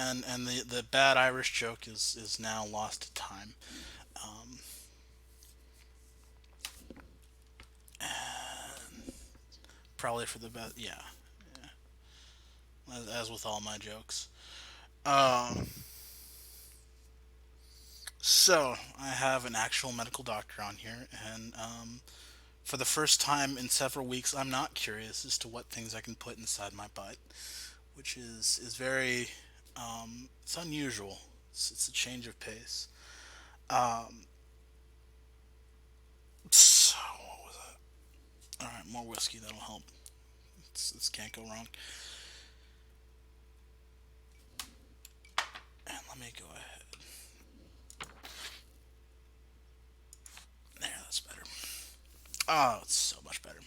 and the bad Irish joke is now lost to time. Um, Probably for the best. Yeah, as with all my jokes. Um, so I have an actual medical doctor on here, and for the first time in several weeks, I'm not curious as to what things I can put inside my butt, which is very it's unusual. It's a change of pace. Um, so what was it? All right, more whiskey that'll help. This can't go wrong. And let me go ahead. There, that's better. Oh, it's so much better.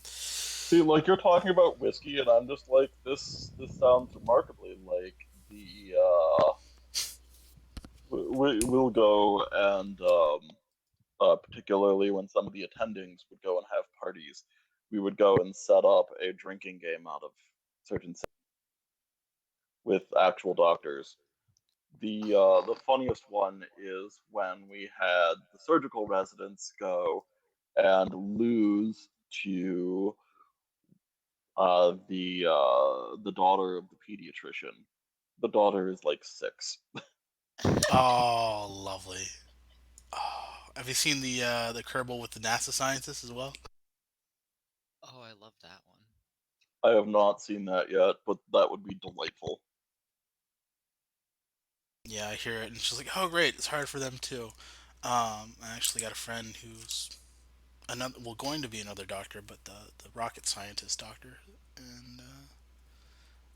See, like you're talking about whiskey, and I'm just like, this sounds remarkably like the we'll go and particularly when some of the attendings would go and have parties, we would go and set up a drinking game out of certain with actual doctors. The funniest one is when we had the surgical residents go and lose to the daughter of the pediatrician. The daughter is like 6. Oh, lovely. Oh, have you seen the Kerbal with the NASA scientists as well? Oh, I love that one. I have not seen that yet, but that would be delightful. Yeah, I hear it, and she's like, "Oh, great! It's hard for them too." I actually got a friend who's another, well, going to be another doctor, but the rocket scientist doctor, and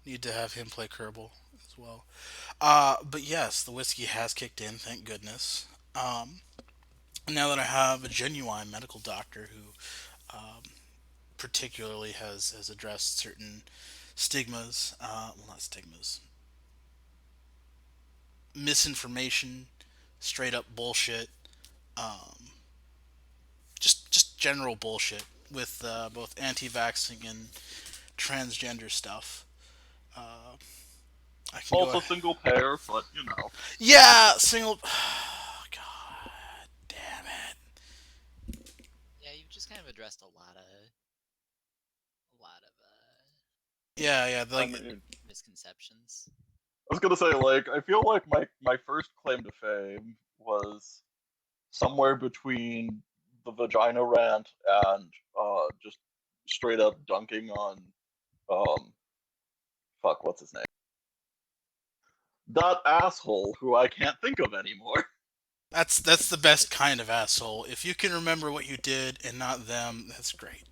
need to have him play Kerbal as well. But yes, the whiskey has kicked in, thank goodness. Um, Now that I have a genuine medical doctor who particularly has addressed certain stigmas, well, not stigmas, misinformation, straight up bullshit, just general bullshit with both anti-vaxxing and transgender stuff. Uh, I can go. Also single payer, but you know. Yeah, single. God damn it. Yeah, you've just kind of addressed a lot of Yeah, yeah. I Like, mean, misconceptions. I was gonna say, like, I feel like my first claim to fame was somewhere between the vagina rant and just straight up dunking on um fuck, what's his name? That asshole who I can't think of anymore. that's the best kind of asshole. If you can remember what you did and not them, that's great.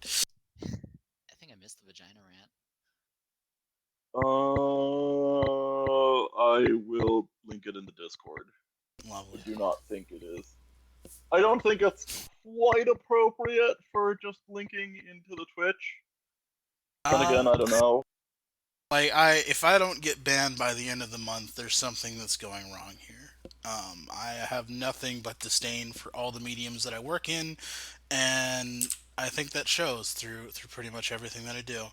I think I missed the vagina rant. I will link it in the Discord. I Lovely. do not think it is. I don't think it's quite appropriate for just linking into the Twitch. Then again, Uh, I don't know. like if I don't get banned by the end of the month, there's something that's going wrong here. I have nothing but disdain for all the mediums that I work in, and I think that shows through pretty much everything that I do.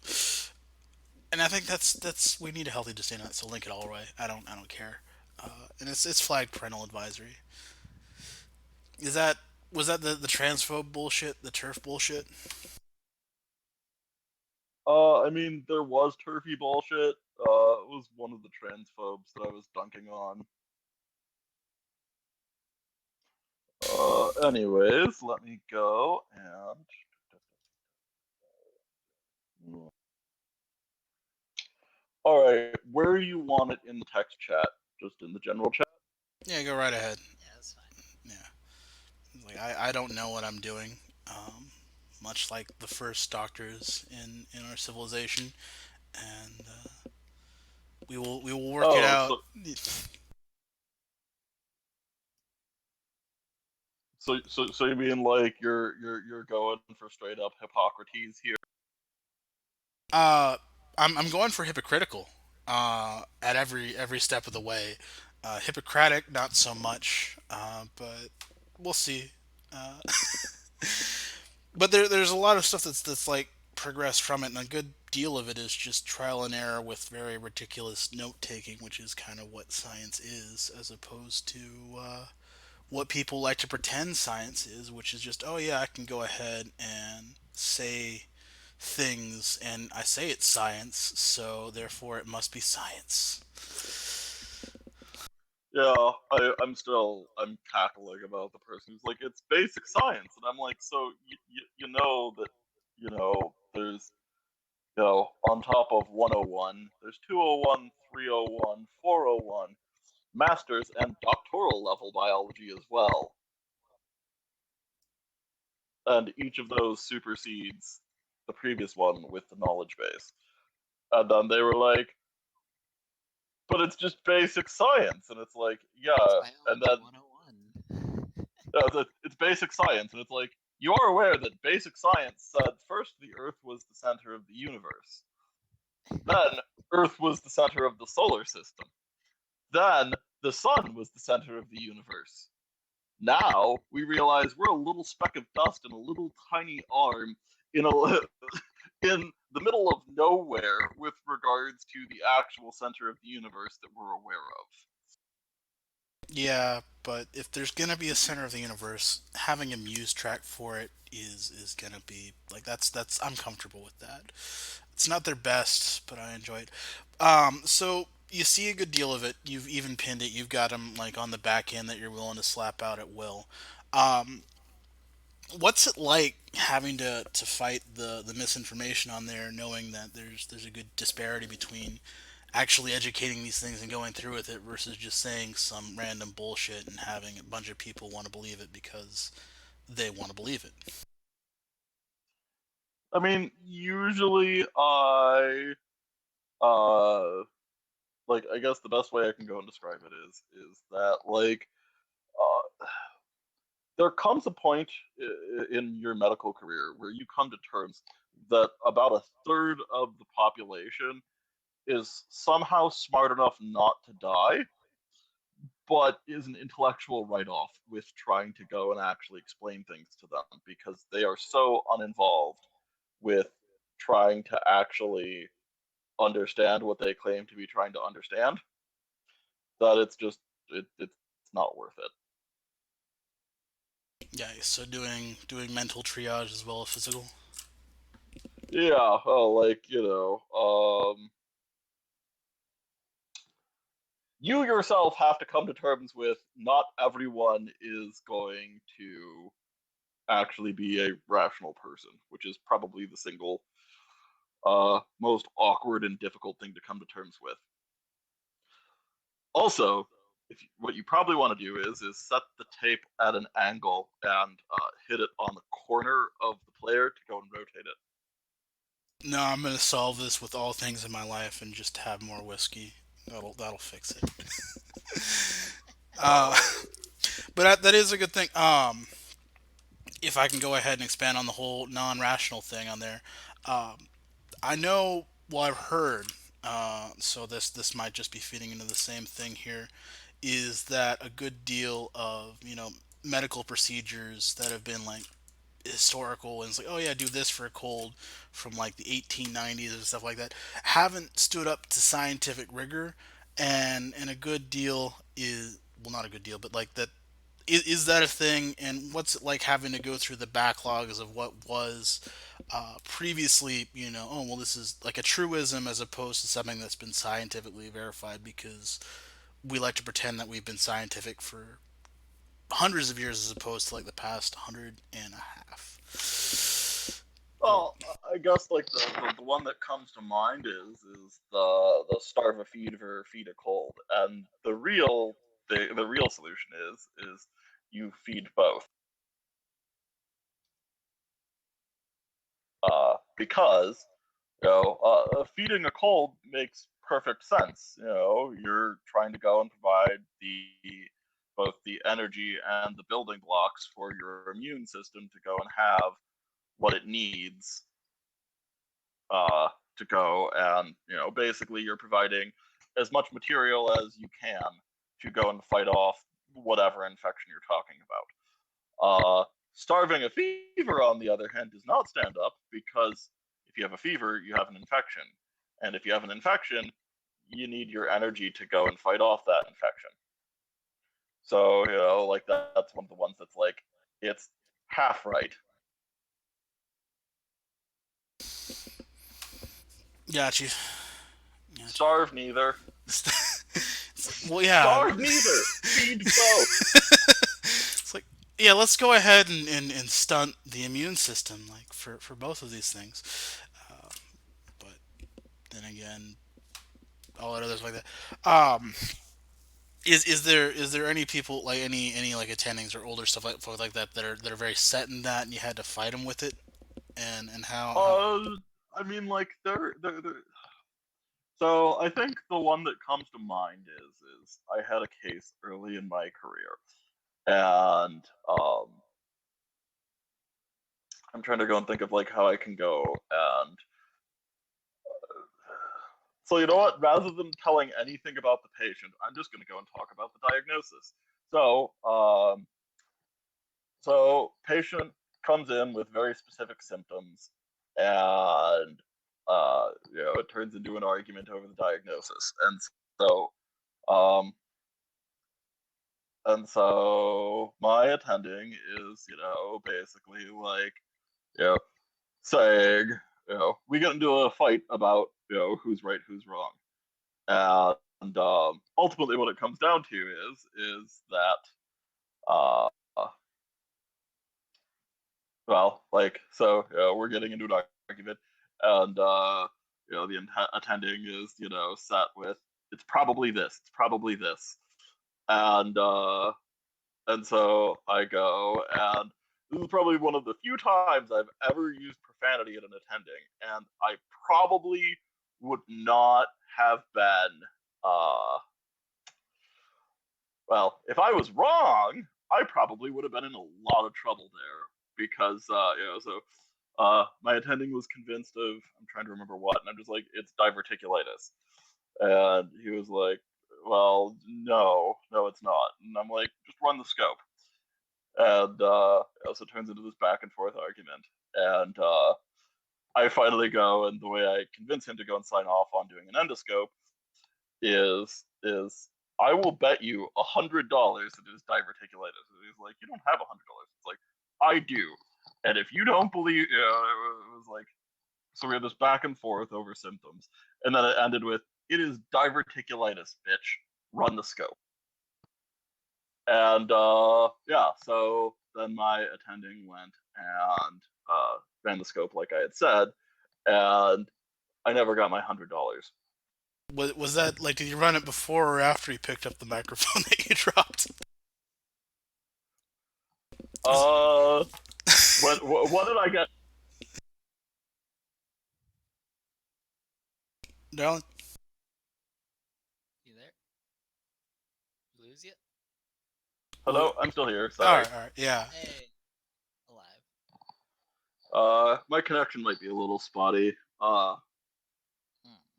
And I think that's we need a healthy disdain on it. So link it all away. I don't care. And it's flagged parental advisory. Is that was that the transphobe bullshit, the turf bullshit? I mean, there was turfy bullshit. It was one of the transphobes that I was dunking on. Anyways, let me go and. All right, where do you want it in the text chat? Just in the general chat? Yeah, go right ahead. Yeah, that's fine. Yeah, like I don't know what I'm doing. Much like the first doctors in our civilization, and we will work it Oh, out. so you mean like you're going for straight up Hippocrates here? Uh, I'm going for hypocritical. At every step of the way. Hippocratic, not so much. But we'll see. But there's a lot of stuff that's like progressed from it, and a good deal of it is just trial and error with very ridiculous note taking, which is kind of what science is, as opposed to what people like to pretend science is, which is just, oh yeah, I can go ahead and say things, and I say it's science, so therefore it must be science. Yeah, I'm cackling about the person who's like, it's basic science, and I'm like, so you know that there's on top of 101, there's 201, 301, 401, masters and doctoral level biology as well, and each of those supersedes the previous one with the knowledge base. And then they were like, but it's just basic science, and it's like, It's yeah, and biology then 101. it's basic science, and it's like, you are aware that basic science said first the Earth was the center of the universe, then Earth was the center of the solar system, then the sun was the center of the universe. Now we realize we're a little speck of dust in a little tiny arm in a in the middle of nowhere with regards to the actual center of the universe that we're aware of. Yeah, but if there's gonna be a center of the universe, having a muse track for it is gonna be like that's I'm comfortable with that. It's not their best, but I enjoy it. So you see a good deal of it. You've even pinned it. You've got them like on the back end that you're willing to slap out at will. Um, what's it like having to fight the misinformation on there, knowing that there's a good disparity between actually educating these things and going through with it versus just saying some random bullshit and having a bunch of people want to believe it because they want to believe it. I mean, usually uh I guess the best way I can go and describe it is that there comes a point in your medical career where you come to terms that about a third of the population is somehow smart enough not to die, but is an intellectual write off with trying to go and actually explain things to them because they are so uninvolved with trying to actually understand what they claim to be trying to understand that it's not worth it. Yeah, so doing mental triage as well as physical. Yeah, oh, you yourself have to come to terms with not everyone is going to actually be a rational person, which is probably the single most awkward and difficult thing to come to terms with. Also, what you probably want to do is set the tape at an angle and hit it on the corner of the player to go and rotate it. No, I'm gonna solve this with all things in my life and just have more whiskey. That'll fix it. Uh, Uh, but that is a good thing. If I can go ahead and expand on the whole non-rational thing on there, um, I know. Well, I've heard. So this might just be feeding into the same thing here. Is that a good deal of medical procedures that have been like historical and it's like, oh yeah, do this for a cold from like the 1890s and stuff like that haven't stood up to scientific rigor, and a good deal is, well, not a good deal, but like that is that a thing, and what's it like having to go through the backlogs of what was previously, oh well, this is like a truism as opposed to something that's been scientifically verified, because we like to pretend that we've been scientific for hundreds of years as opposed to like the past 100 and a half. But well, I guess the one that comes to mind is the starve a fever, feed a cold, and the real solution is you feed both. Because feeding a cold makes perfect sense. You're trying to go and provide the both the energy and the building blocks for your immune system to go and have what it needs to go and basically you're providing as much material as you can to go and fight off whatever infection you're talking about. Starving a fever, on the other hand, does not stand up because if if you have a fever, you have an infection. And if you have an infection, you need your energy to go and fight off that infection. So, like that's one of the ones that's like, it's half right. Got you. Starve neither. Well, yeah. Starve neither. Feed both. It's like, yeah, let's go ahead and stunt the immune system, like for both of these things. But then again, all that others like that. Is there any people like any like attendings or older stuff like folks like that are very set in that, and you had to fight them with it, and how. I mean, like they're. So I think the one that comes to mind is I had a case early in my career, and I'm trying to go and think of like how I can go and. So you know what? Rather than telling anything about the patient, I'm just going to go and talk about the diagnosis. So, patient comes in with very specific symptoms, and it turns into an argument over the diagnosis. So, um, my attending is, basically like, you know, saying, we get into a fight about, who's right, who's wrong. And ultimately, what it comes down to is that, uh, we're getting into an argument, and the attending is, set with, it's probably this, and so I go, and this is probably one of the few times I've ever used profanity at an attending, and I probably would not have been, uh, if I was wrong, I probably would have been in a lot of trouble there because, my attending was convinced of, I'm trying to remember what, and I'm just like, it's diverticulitis. And he was like, well, no, it's not. And I'm like, just run the scope. And it turns into this back and forth argument. And I finally go, and the way I convince him to go and sign off on doing an endoscope is I will bet you $100 that it is diverticulitis. And he's like, you don't have $100. It's like, I do. And if you don't believe, it was like, so we had this back and forth over symptoms, and then it ended with, it is diverticulitis, bitch. Run the scope. And so then my attending went and ran the scope like I had said, and I never got my $100. Was that like? Did you run it before or after you picked up the microphone that you dropped? Uh, what did I get? Darling? You there? You lose yet? Hello, I'm still here. All Sorry. right, yeah. Hey, alive. My connection might be a little spotty.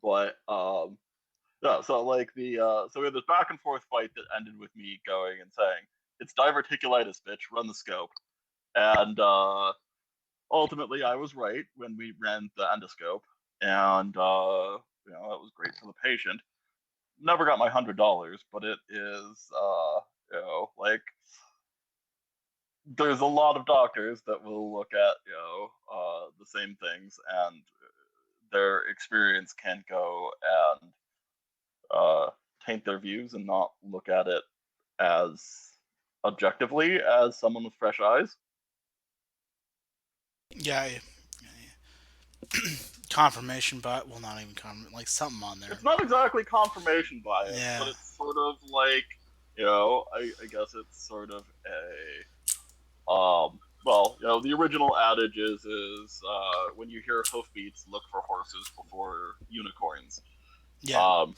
But yeah. So like so we had this back and forth fight that ended with me going and saying, "It's diverticulitis, bitch. Run the scope." And ultimately, I was right when we ran the endoscope, and that was great for the patient. Never got my $100, but it is like there's a lot of doctors that will look at the same things, and their experience can go and taint their views and not look at it as objectively as someone with fresh eyes. Yeah, confirmation, but well, not even like something on there. It's not exactly confirmation bias, Yeah, but it's sort of like, I guess it's sort of a, the original adage is when you hear hoofbeats, look for horses before unicorns. yeah, Um,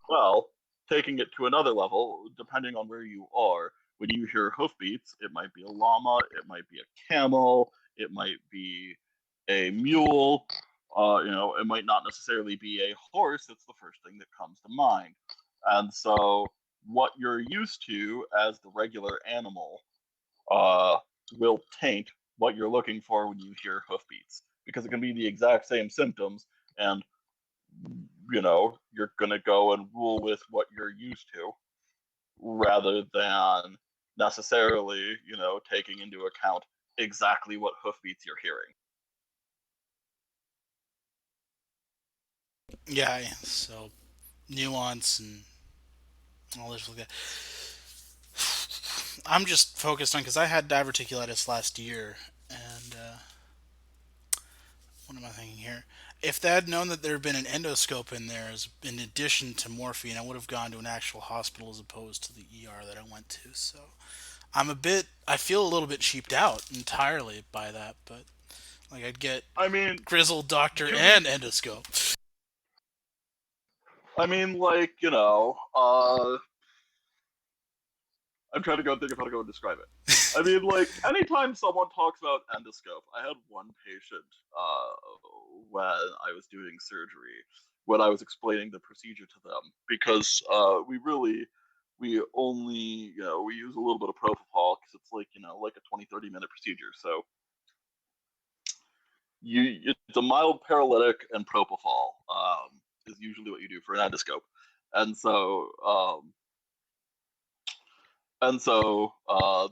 well, taking it to another level, depending on where you are, when you hear hoofbeats, it might be a llama, it might be a camel, it might be a mule, it might not necessarily be a horse. It's the first thing that comes to mind. And so, what you're used to as the regular animal uh, will taint what you're looking for when you hear hoofbeats. because it can be the exact same symptoms, and you're gonna go and rule with what you're used to, rather than necessarily, taking into account exactly what hoofbeats you're hearing. Yeah, so nuance and all this. I'm just focused on because I had diverticulitis last year, and what am I thinking here? If they had known that there had been an endoscope in there as in addition to morphine, I would have gone to an actual hospital as opposed to the ER that I went to. So I feel a little bit cheaped out entirely by that, but like I'd get I mean, grizzled doctor to and be, endoscope. like, I'm trying to go think of how to go and describe it. I mean, like, anytime someone talks about endoscope, I had one patient when I was doing surgery, when I was explaining the procedure to them, because we only, we use a little bit of propofol because it's like, like a 20-30 minute procedure. So it's a mild paralytic, and propofol is usually what you do for an endoscope. And so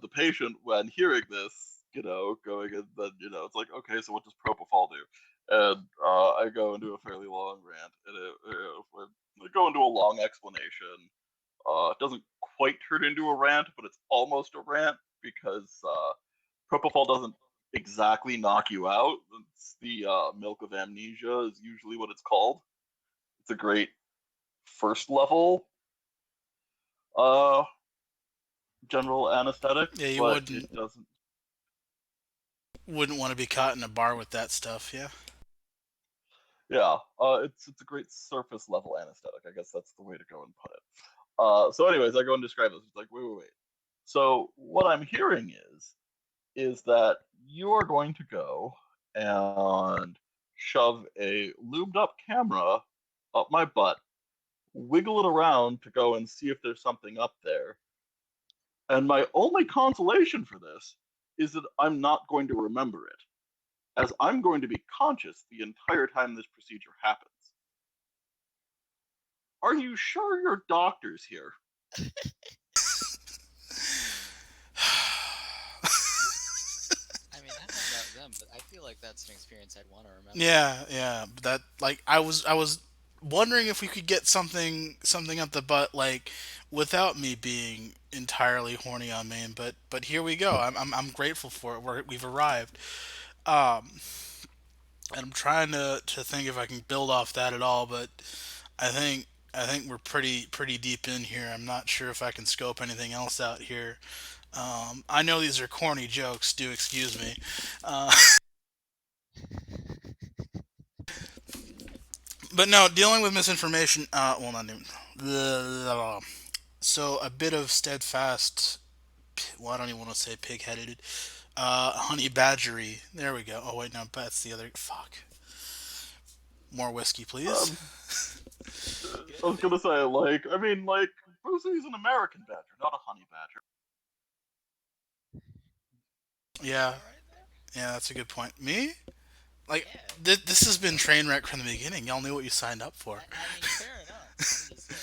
the patient, when hearing this, going and then, it's like, okay, so what does propofol do? And I go into a fairly long rant, and I go into a long explanation. It doesn't quite turn into a rant, but it's almost a rant, because propofol doesn't exactly knock you out. It's the milk of amnesia is usually what it's called. It's a great first level uh, general anesthetic, Yeah, you but it wouldn't doesn't. wouldn't want to be caught in a bar with that stuff. Yeah. Yeah, it's a great surface level anesthetic. I guess that's the way to go and put it. So, anyways, I go and describe this. It's like, wait. So, what I'm hearing is that you are going to go and shove a lubed up camera up my butt, wiggle it around to go and see if there's something up there. And my only consolation for this is that I'm not going to remember it, as I'm going to be conscious the entire time this procedure happens. Are you sure your doctor's here? I mean, I don't know about them, but I feel like that's an experience I'd want to remember. Yeah. That like I was wondering if we could get something up the butt like without me being entirely horny on main, but here we go. I'm grateful for it. We've arrived. Um, and I'm trying to think if I can build off that at all, but I think I think we're pretty deep in here. I'm not sure if I can scope anything else out here. I know these are corny jokes. Do excuse me. Uh, but no, dealing with misinformation. Well, not even. So a bit of steadfast. Well, I don't even want to say pig-headed. Honey badgery. There we go. Oh wait, no, that's the other. Fuck. More whiskey, please. Um, I Good was gonna thing. say, like, I mean, like, Boozy's an American badger, not a honey badger. Am Yeah, I right there? yeah, that's a good point. Me? Like, Yeah. this has been train wreck from the beginning. Y'all knew what you signed up for. I mean, fair enough. I'm just like,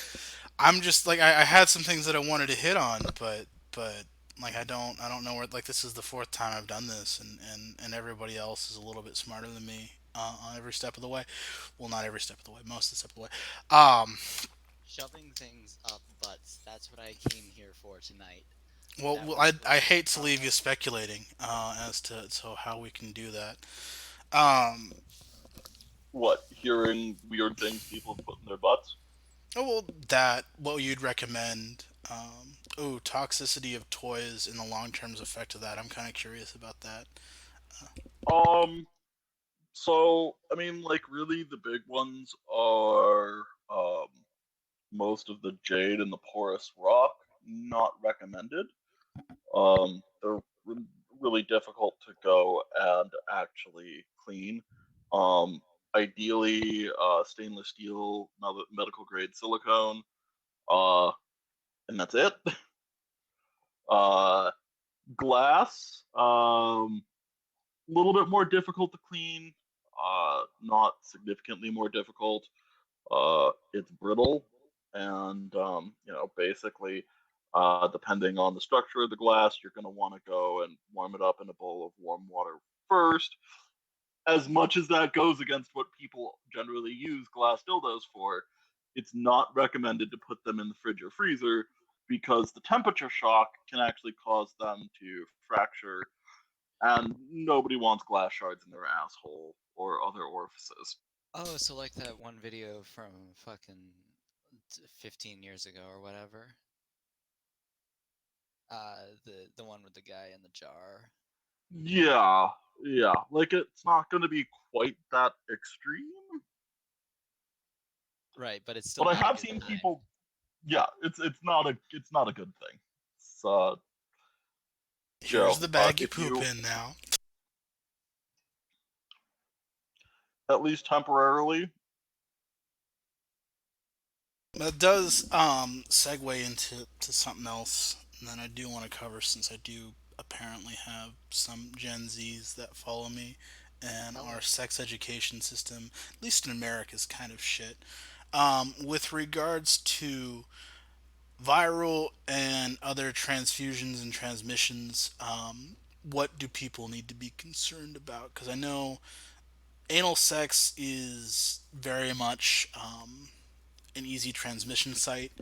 I'm just like I had some things that I wanted to hit on, but like I don't know where like this is the fourth time I've done this, and everybody else is a little bit smarter than me on every step of the way. Well, not every step of the way, most of the step of the way. Um, shoving things up butts. That's what I came here for tonight. That well, was I the hate to leave you promise. speculating as to how we can do that. Um, What, hearing weird things people have put in their butts? oh, well, that what you'd recommend. Oh, toxicity of toys and the long term effect of that. I'm kind of curious about that. Um, so, I mean, like, really, the big ones are most of the jade and the porous rock, not recommended. They're really difficult to go and actually clean. Um, Ideally, stainless steel, medical grade silicone, uh, and that's it. Uh, Glass, a little bit more difficult to clean. not significantly more difficult. It's brittle, and basically, depending on the structure of the glass, you're going to want to go and warm it up in a bowl of warm water first. As much as that goes against what people generally use glass dildos for, it's not recommended to put them in the fridge or freezer because the temperature shock can actually cause them to fracture, and nobody wants glass shards in their asshole or other orifices. Oh, so like that one video from fucking 15 years ago or whatever. The one with the guy in the jar. Yeah, yeah. Like it's not going to be quite that extreme, Right, but it's still but I not a have good seen thing. people. Yeah, it's not a good thing. It's Here's the bag you if poop you, in now. at least temporarily. That does segue into something else that I do want to cover, since I do apparently have some Gen Zs that follow me, and Tell our us. sex education system, at least in America, is kind of shit. With regards to viral and other transfusions and transmissions, what do people need to be concerned about? Because I know anal sex is very much an easy transmission site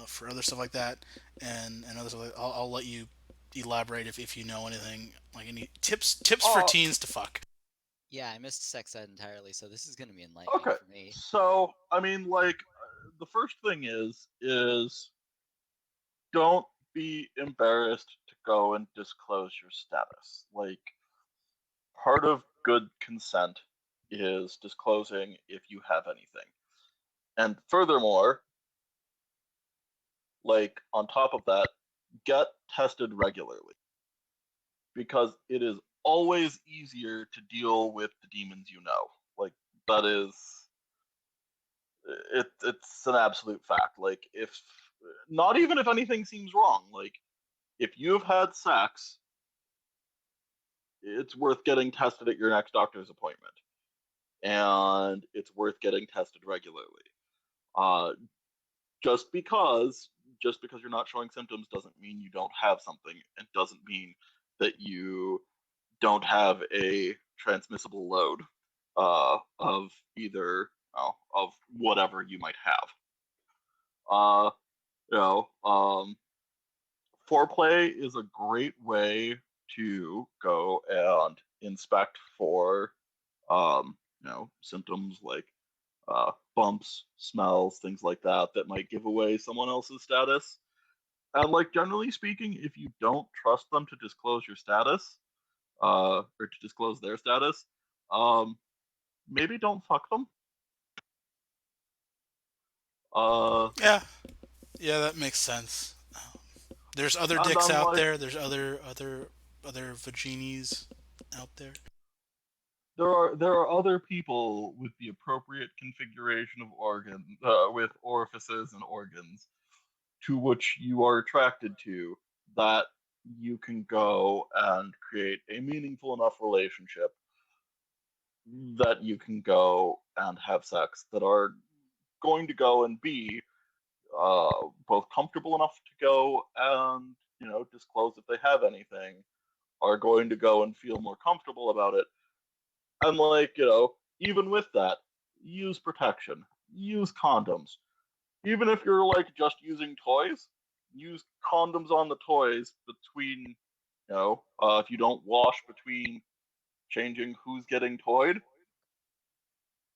for other stuff like that, and other stuff. I'll let you elaborate if you know anything, like any tips for Uh, teens to fuck. Yeah, I missed sex ed entirely, so this is gonna be enlightening okay. for me. So I mean, like, the first thing is don't be embarrassed to go and disclose your status. Like, part of good consent is disclosing if you have anything. And furthermore, like on top of that, get tested regularly because it is always easier to deal with the demons you know. Like that is it's an absolute fact. Like if not even if anything seems wrong, like if you've had sex, it's worth getting tested at your next doctor's appointment. And it's worth getting tested regularly. Uh, just because just because you're not showing symptoms doesn't mean you don't have something. It doesn't mean that you don't have a transmissible load of either of whatever you might have. Uh, you know, foreplay is a great way to go and inspect for symptoms like bumps, smells, things like that that might give away someone else's status. And like generally speaking, if you don't trust them to disclose your status, or to disclose their status, um, maybe don't fuck them. Uh, Yeah, yeah, that makes sense. There's other and dicks then out like there. There's other vaginis out there. there are other people with the appropriate configuration of organ with orifices and organs to which you are attracted to that you can go and create a meaningful enough relationship that you can go and have sex that are going to go and be uh, both comfortable enough to go and disclose if they have anything, are going to go and feel more comfortable about it. And like even with that, use protection, use condoms. Even if you're like just using toys, use condoms on the toys between if you don't wash between changing who's getting toyed,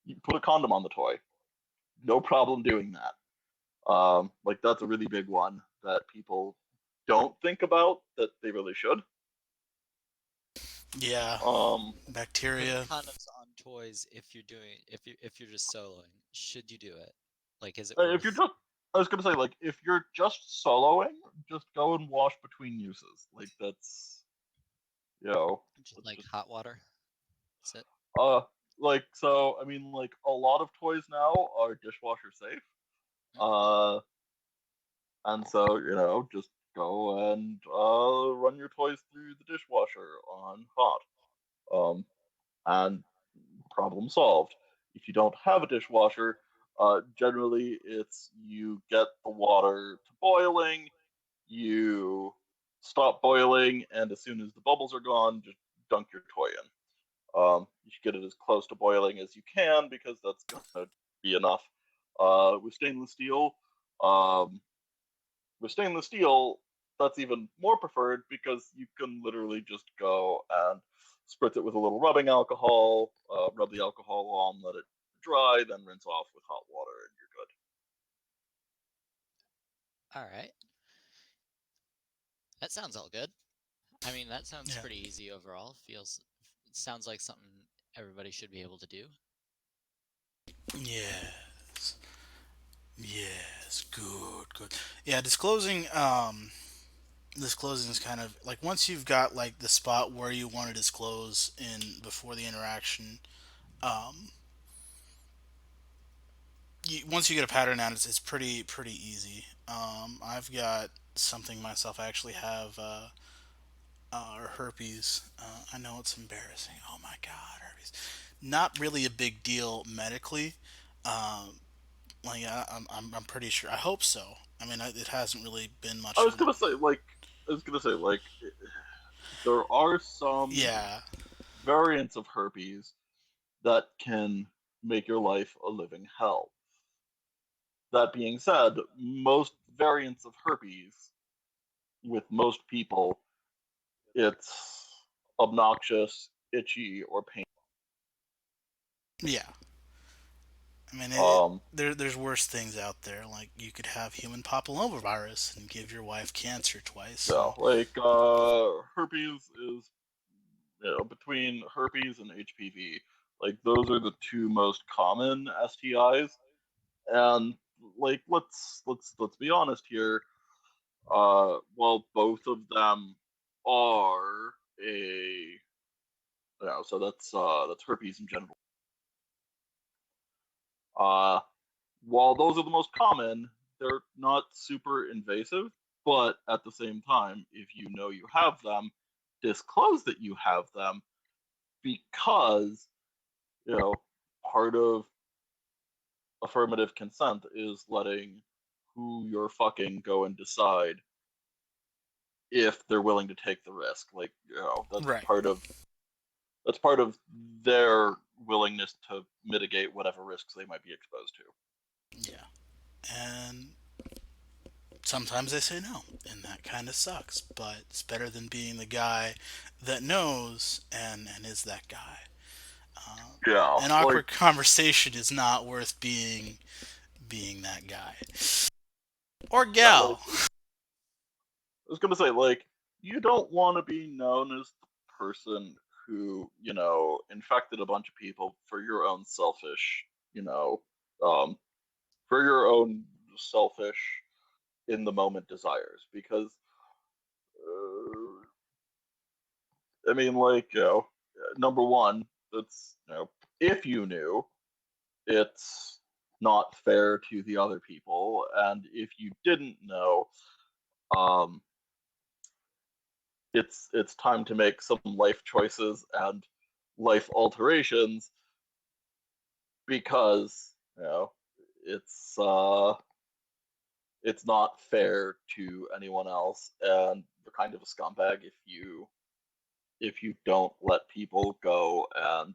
you put a condom on the toy. No problem doing that. Like that's a really big one that people don't think about that they really should. Yeah, Um, Putting bacteria. condoms on toys if you're just soloing, should you do it? Like, is it if you're worth just, I was gonna say like if you're just soloing, just go and wash between uses. Like that's just that's like just hot water? Is it? uh like so. I mean like a lot of toys now are dishwasher safe. Mm-hmm. Uh, and so just go and run your toys through the dishwasher on hot. And problem solved. If you don't have a dishwasher, generally it's you get the water to boiling, you stop boiling, and as soon as the bubbles are gone, just dunk your toy in. You should get it as close to boiling as you can because that's going to be enough. With stainless steel, um, that's even more preferred because you can literally just go and spritz it with a little rubbing alcohol, rub the alcohol on, let it dry, then rinse off with hot water, and you're good. All right. That sounds all good. I mean, that sounds Yeah. pretty easy overall. Sounds like something everybody should be able to do. Yes. Yes. Good. Good. Yeah. Disclosing is kind of like once you've got like the spot where you want to disclose in before the interaction. Um, once you get a pattern out, it's pretty easy. I've got something myself. I actually have or herpes. I know it's embarrassing. Oh my god, herpes. Not really a big deal medically. Um, I'm pretty sure. I hope so. I mean, it hasn't really been I much of was an. gonna say like I was gonna say like there are some Yeah, variants of herpes that can make your life a living hell. That being said, most variants of herpes with most people, it's obnoxious, itchy, or painful. yeah. I mean, Um, there's worse things out there. Like you could have human papillomavirus and give your wife cancer twice. yeah, And like herpes is between herpes and HPV. Like those are the two most common STIs, and like let's be honest here. Well, both of them are a so that's herpes and genital. Uh, while those are the most common, they're not super invasive. But at the same time, if you know you have them, disclose that you have them because you know part of affirmative consent is letting who you're fucking go and decide if they're willing to take the risk. Like right, that's part of their willingness to mitigate whatever risks they might be exposed to. yeah. And sometimes they say no, and that kind of sucks. But it's better than being the guy that knows and is that guy. Uh, Yeah, an like awkward conversation is not worth being that guy or yeah, like gal. I was gonna say, like, you don't want to be known as the person who, infected a bunch of people for your own selfish, um, for your own selfish in the moment desires. Because, I mean, like, number one, it's, if you knew, it's not fair to the other people. And if you didn't know, um, it's time to make some life choices and life alterations because it's uh it's not fair to anyone else and you're kind of a scumbag if you don't let people go and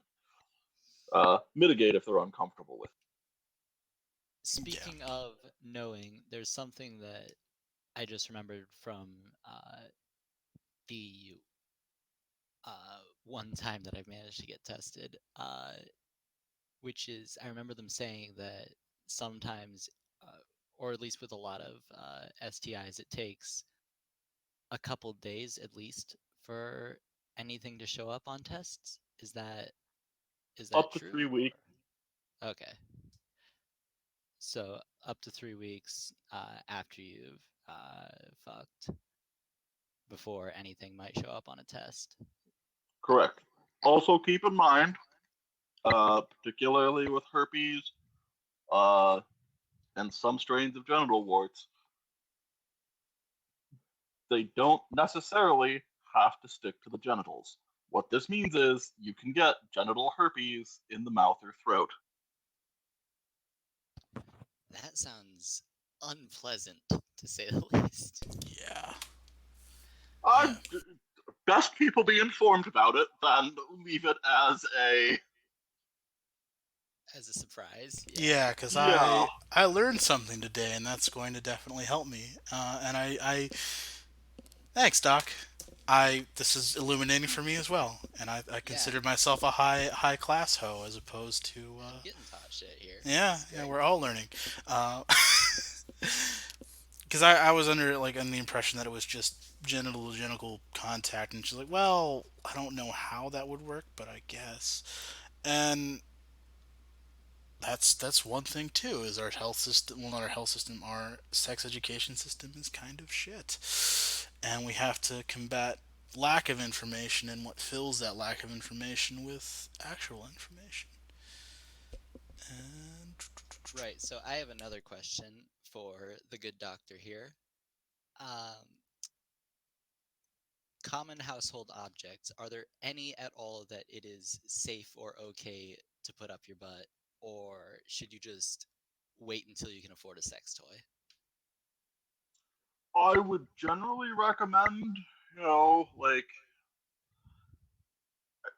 mitigate if they're uncomfortable with Yeah. Speaking of knowing, there's something that I just remembered from the one time that I've managed to get tested, which is I remember them saying that sometimes, or at least with a lot of STIs, it takes a couple days at least for anything to show up on tests. Is that up to true? 3 weeks. Or okay, so up to 3 weeks after you've fucked before anything might show up on a test. Correct. Also keep in mind, particularly with herpes uh, and some strains of genital warts, they don't necessarily have to stick to the genitals. What this means is you can get genital herpes in the mouth or throat. That sounds unpleasant, to say the least. Yeah. Uh, Yeah. best people be informed about it than leave it as a As a surprise, yeah. Yeah, because yeah. I learned something today, and that's going to definitely help me. And I thanks, Doc. This is illuminating for me as well, and I Yeah, consider myself a high class hoe as opposed to I'm getting taught shit here. yeah, This is yeah, great. we're all learning. Because I was under like on the impression that it was just genital to genital contact, and she's like, well, I don't know how that would work, but I guess. And that's one thing too is our health system, well, not our health system, our sex education system is kind of shit, and we have to combat lack of information and what fills that lack of information with actual information. And Right, so I have another question for the good doctor here. Um, Common household objects, are there any at all that it is safe or okay to put up your butt, or should you just wait until you can afford a sex toy? I would generally recommend, like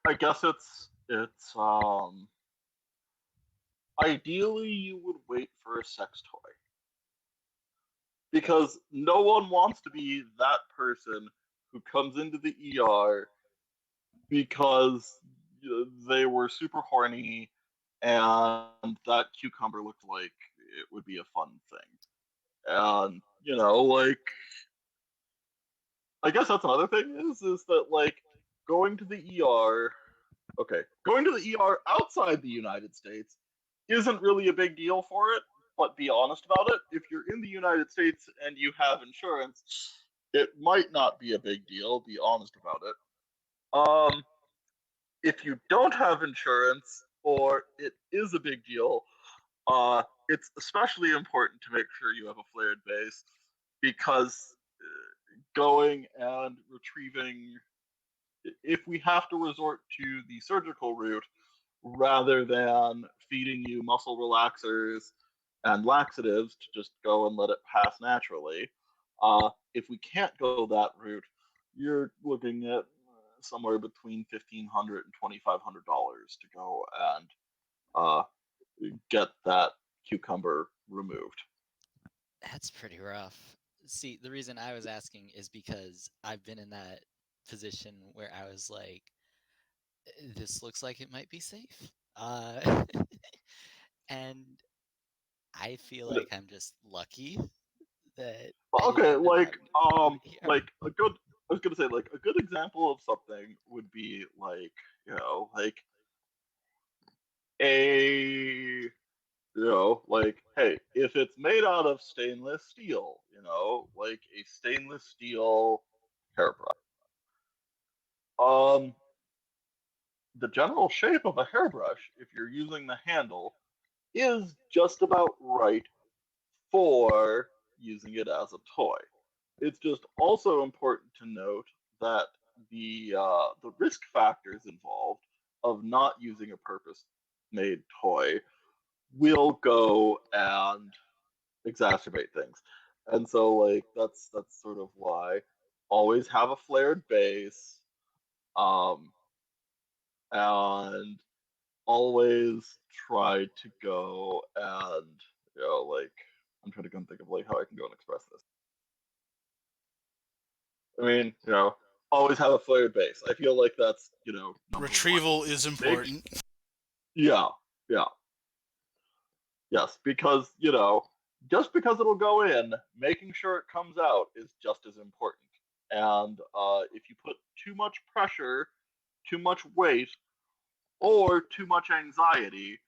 I guess it's ideally you would wait for a sex toy because no one wants to be that person who comes into the ER because they were super horny and that cucumber looked like it would be a fun thing. And like I guess that's another thing is that like going to the ER, okay, going to the ER outside the United States isn't really a big deal for it, but be honest about it. If you're in the United States and you have insurance, it might not be a big deal. Be honest about it. Um, if you don't have insurance or it is a big deal, it's especially important to make sure you have a flared base because going and retrieving, if we have to resort to the surgical route rather than feeding you muscle relaxers and laxatives to just go and let it pass naturally, if we can't go that route, you're looking at somewhere between $1,500 and $2,500 to go and uh, get that cucumber removed. That's pretty rough. See, the reason I was asking is because I've been in that position where I was like, this looks like it might be safe. And I feel like I'm just lucky that I didn't Okay, end up having to go to ER. like a good. I was gonna say like a good example of something would be like like a like hey, if it's made out of stainless steel, like a stainless steel hairbrush. Um, the general shape of a hairbrush, if you're using the handle, is just about right for using it as a toy. It's just also important to note that the risk factors involved of not using a purpose-made toy will go and exacerbate things. And so like that's sort of why always have a flared base, um, and always try to go and like I'm trying to go and think of like how I can go and express this. I mean, always have a flared base. I feel like that's number one. retrieval is Make important. yeah, yeah, yes, because just because it'll go in, making sure it comes out is just as important. And if you put too much pressure, too much weight, or too much anxiety,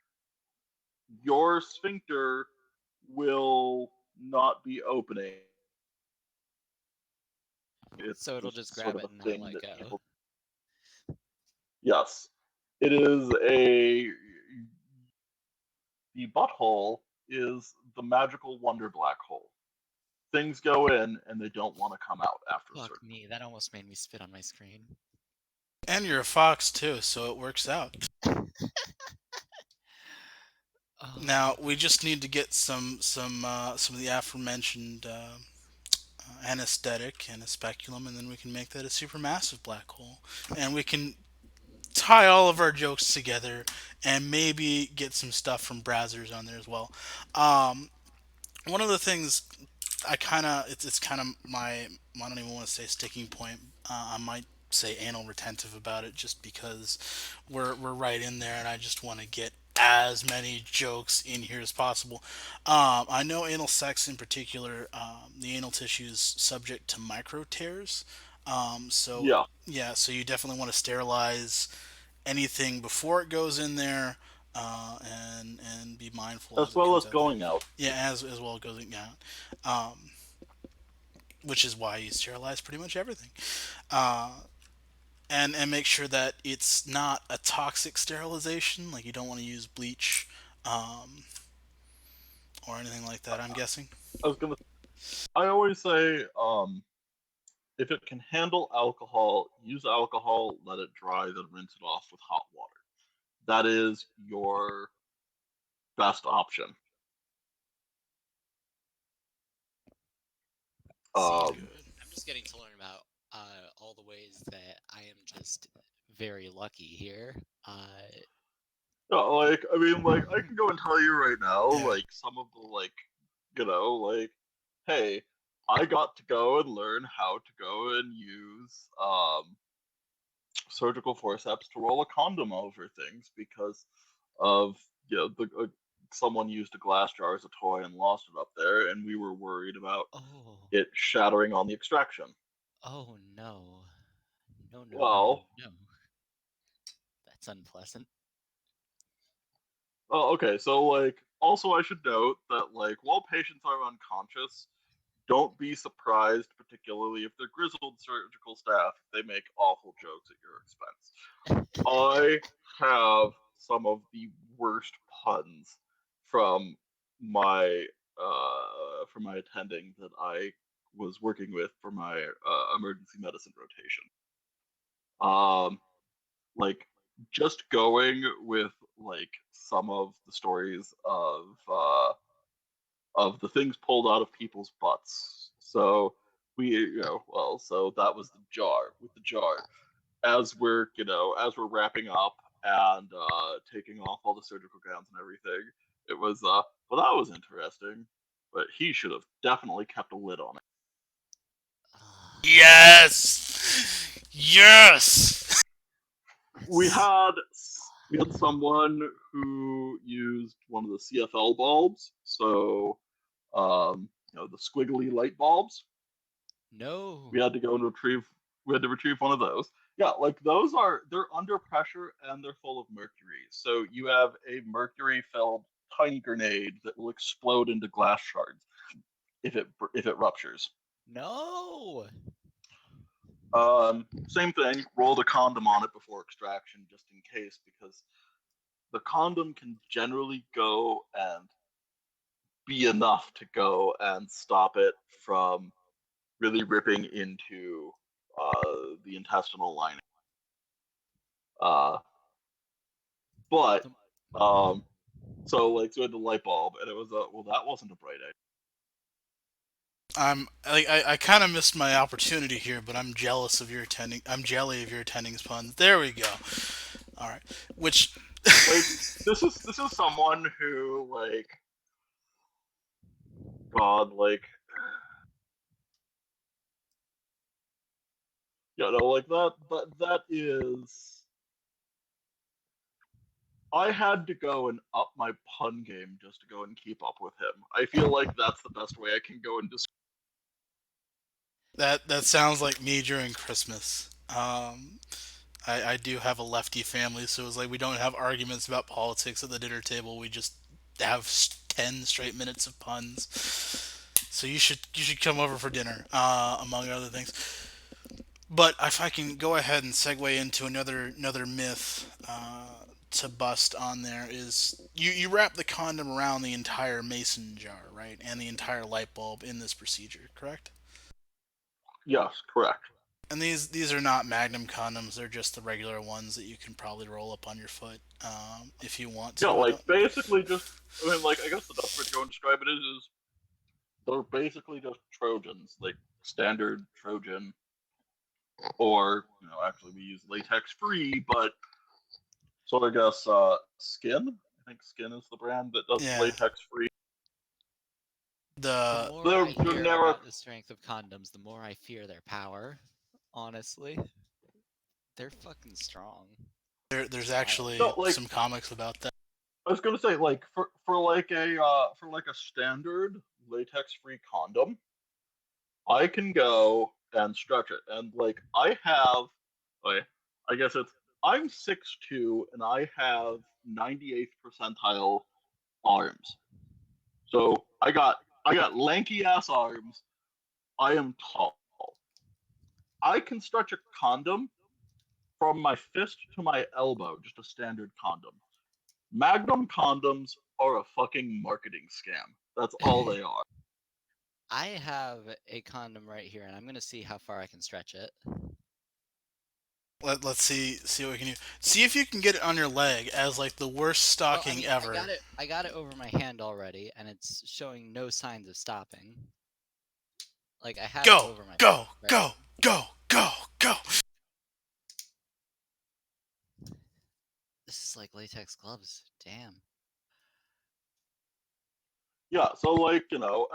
your sphincter will not be opening. It's So it'll just just sort grab of it a and not thing let that go. people. Yes, it is a. The butthole is the magical wonder black hole. Things go in and they don't want to come out after a Fuck certain. me, that almost made me spit on my screen. And you're a fox too, so it works out. Now Oh, we just need to get some of the aforementioned anesthetic and a speculum, and then we can make that a supermassive black hole, and we can tie all of our jokes together, and maybe get some stuff from Brazzers on there as well. Um, One of the things I kind of it's kind of my I don't even want to say sticking point. I might say anal retentive about it just because we're right in there, and I just want to get as many jokes in here as possible. I know anal sex in particular, the anal tissue is subject to micro tears. So Yeah, yeah, so you definitely want to sterilize anything before it goes in there, and be mindful as as it well comes as out there. going out. Yeah, as well as going out, which is why you sterilize pretty much everything, and make sure that it's not a toxic sterilization. Like you don't want to use bleach, um, or anything like that. I'm guessing. I was gonna. I always say, if it can handle alcohol, use alcohol. Let it dry, then rinse it off with hot water. That is your best option. see, Um, Good. I'm just getting to learn about all the ways that I am just very lucky here. yeah, like I mean, like I can go and tell you right now, Yeah. like some of the like, hey, I got to go and learn how to go and use surgical forceps to roll a condom over things because of the someone used a glass jar as a toy and lost it up there, and we were worried about oh, it shattering on the extraction. oh no, no, no, no, no, Well, no. That's unpleasant. okay, so like also I should note that like while patients are unconscious, don't be surprised, particularly if they're grizzled surgical staff, if they make awful jokes at your expense. I have some of the worst puns from my from my attending that I was working with for my emergency medicine rotation. Um, like just going with like some of the stories of the things pulled out of people's butts. So so that was the jar with the jar. As we're wrapping up and taking off all the surgical gowns and everything, it was well, that was interesting, but he should have definitely kept a lid on it. Yes. Yes. We That's had we had someone who used one of the CFL bulbs, so the squiggly light bulbs. no, We had to go and retrieve. We had to retrieve one of those. Yeah, like they're under pressure and they're full of mercury. So you have a mercury filled tiny grenade that will explode into glass shards if it ruptures. no. Same thing. Roll the condom on it before extraction, just in case, because the condom can generally go and be enough to go and stop it from really ripping into the intestinal lining. Uh, but The, um, so we had the light bulb, and it was well, that wasn't a bright idea. I kind of missed my opportunity here, but I'm jealous of your attending. I'm jelly of your attending's puns. There we go. All right. Which Like this is someone who God like that is I had to go and up my pun game just to go and keep up with him. I feel like that's the best way I can go and describe. that sounds like me during Christmas. I do have a lefty family, so it's like we don't have arguments about politics at the dinner table. We just have 10 straight minutes of puns. So you should come over for dinner, among other things. But if I can go ahead and segue into another myth, to bust on there is you wrap the condom around the entire mason jar, right, and the entire light bulb in this procedure, correct? Yes, correct. And these are not Magnum condoms. They're just the regular ones that you can probably roll up on your foot if you want Yeah, to. I like don't. basically just. I mean, like I guess the best way to go and describe it is they're basically just Trojans, like standard Trojan, or actually we use latex free, but so I guess Skin. I think Skin is the brand that does the Yeah. latex free. The The more They're I hear generic. about the strength of condoms, the more I fear their power. Honestly, they're fucking strong. there's It's wild. actually No, like some comics about that. I was gonna say, like for like a standard latex free condom, I can go and stretch it, and like like, I guess I'm 6'2" and I have 98th percentile arms. So I got lanky ass arms. I am tall. I can stretch a condom from my fist to my elbow, just a standard condom. Magnum condoms are a fucking marketing scam. That's all they are. I have a condom right here, and I'm gonna see how far I can stretch it. Let's see what we can do. See if you can get it on your leg as like the worst Well, I stocking mean, ever. I got it over my hand already, and it's showing no signs of stopping. Like I have it Go, over my go, right go, now. go, go, go. This is like latex gloves. Damn. Yeah, so like,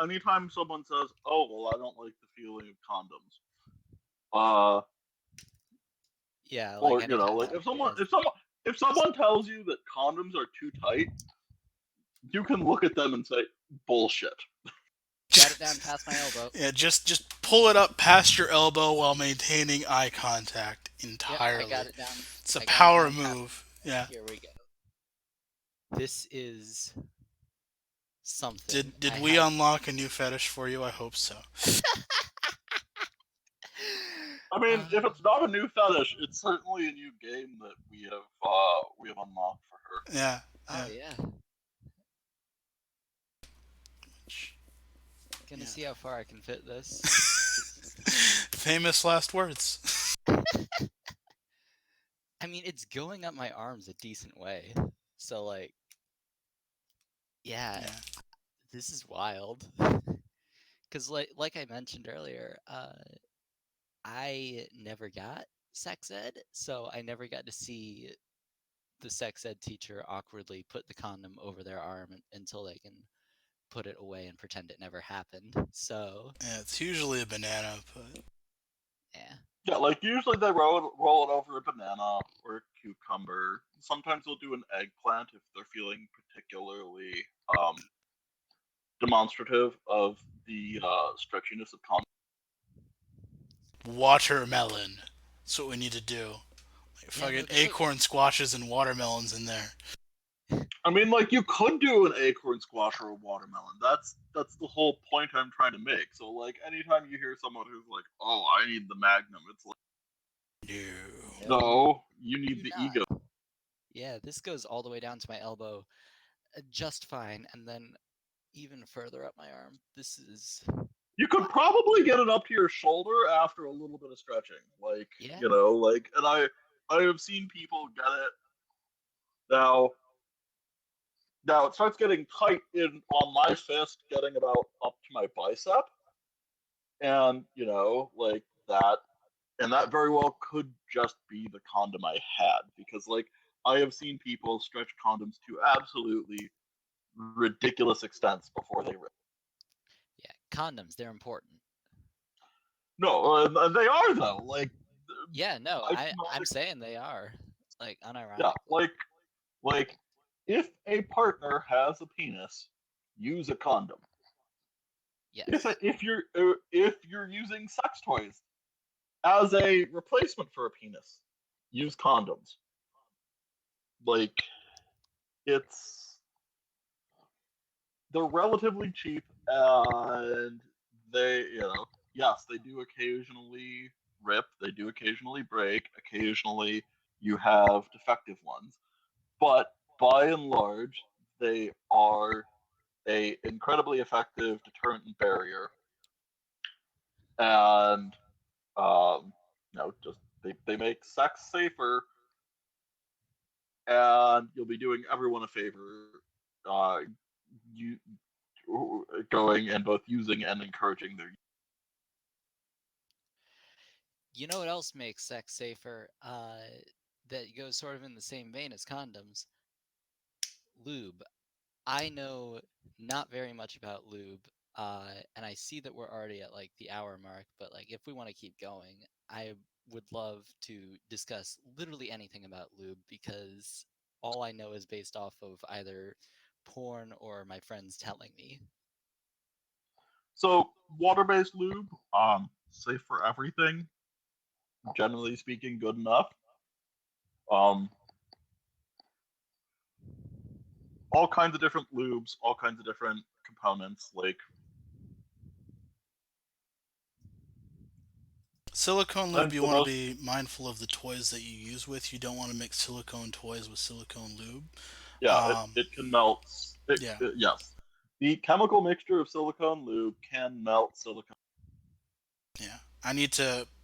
anytime someone says, "Oh, well, I don't like the feeling of condoms," uh, Yeah, like or anytime like somebody has if someone tells you that condoms are too tight, you can look at them and say, "Bullshit." got it down past my elbow. Yeah, just pull it up past your elbow while maintaining eye contact Yep, I got entirely. it down. It's a I got it power down past. move. Yeah. Here we go. This is something. Did I we have. unlock a new fetish for you? I hope so. I mean, if uh, it's not a new fetish, it's certainly a new game that we have unlocked for her. Yeah, oh yeah, yeah. Gonna yeah. see how far I can fit this. Famous last words. I mean, it's going up my arms a decent way. So like, yeah, Yeah. this is wild. Cause like I mentioned earlier, I never got sex ed, so I never got to see the sex ed teacher awkwardly put the condom over their arm until they can put it away and pretend it never happened. So Yeah, it's usually a banana, but yeah, Yeah, like usually they roll it over a banana or a cucumber. Sometimes they'll do an eggplant if they're feeling particularly um, demonstrative of the stretchiness of condoms. watermelon. That's what we need to do. Like yeah, no, fucking this looks. acorn squashes and watermelons in there. I mean, like you could do an acorn squash or a watermelon. That's the whole point I'm trying to make. So like, anytime you hear someone who's like, "Oh, I need the Magnum," it's like, No. No, no, you you need do the ego. not. Yeah, this goes all the way down to my elbow, just fine, and then even further up my arm. This is You could wild. probably get it up to your shoulder after a little bit of stretching. Like, Yeah, and I have seen people get it now. Now it starts getting tight in on my fist, getting about up to my bicep, and like that, and that very well could just be the condom I had because like I have seen people stretch condoms to absolutely ridiculous extents before they rip. yeah. Condoms, they're important. No, they are though. Like Yeah, no, I can I'm only, saying they are, like yeah, unironically. like if a partner has a penis, use a condom. Yes. If you're using sex toys as a replacement for a penis, use condoms. Like it's they're relatively cheap and yes, they do occasionally rip, they do occasionally break, occasionally you have defective ones, but by and large, they are a incredibly effective deterrent and barrier. And um, just they make sex safer, and you'll be doing everyone a favor. You going and both using and encouraging their. You know what else makes sex safer? That goes sort of in the same vein as condoms. Lube. I know not very much about lube, and I see that we're already at like the hour mark. But like, if we want to keep going, I would love to discuss literally anything about lube because all I know is based off of either porn or my friends telling me. So water-based lube, safe for everything. Generally speaking, good enough. Um, all kinds of different lubes, all kinds of different components. Like Silicone I lube, think you the want to most, be mindful of the toys that you use with. You don't want to mix silicone toys with silicone lube. yeah, Um, it can melt. yeah, Yes, the chemical mixture of silicone lube can melt silicone. yeah.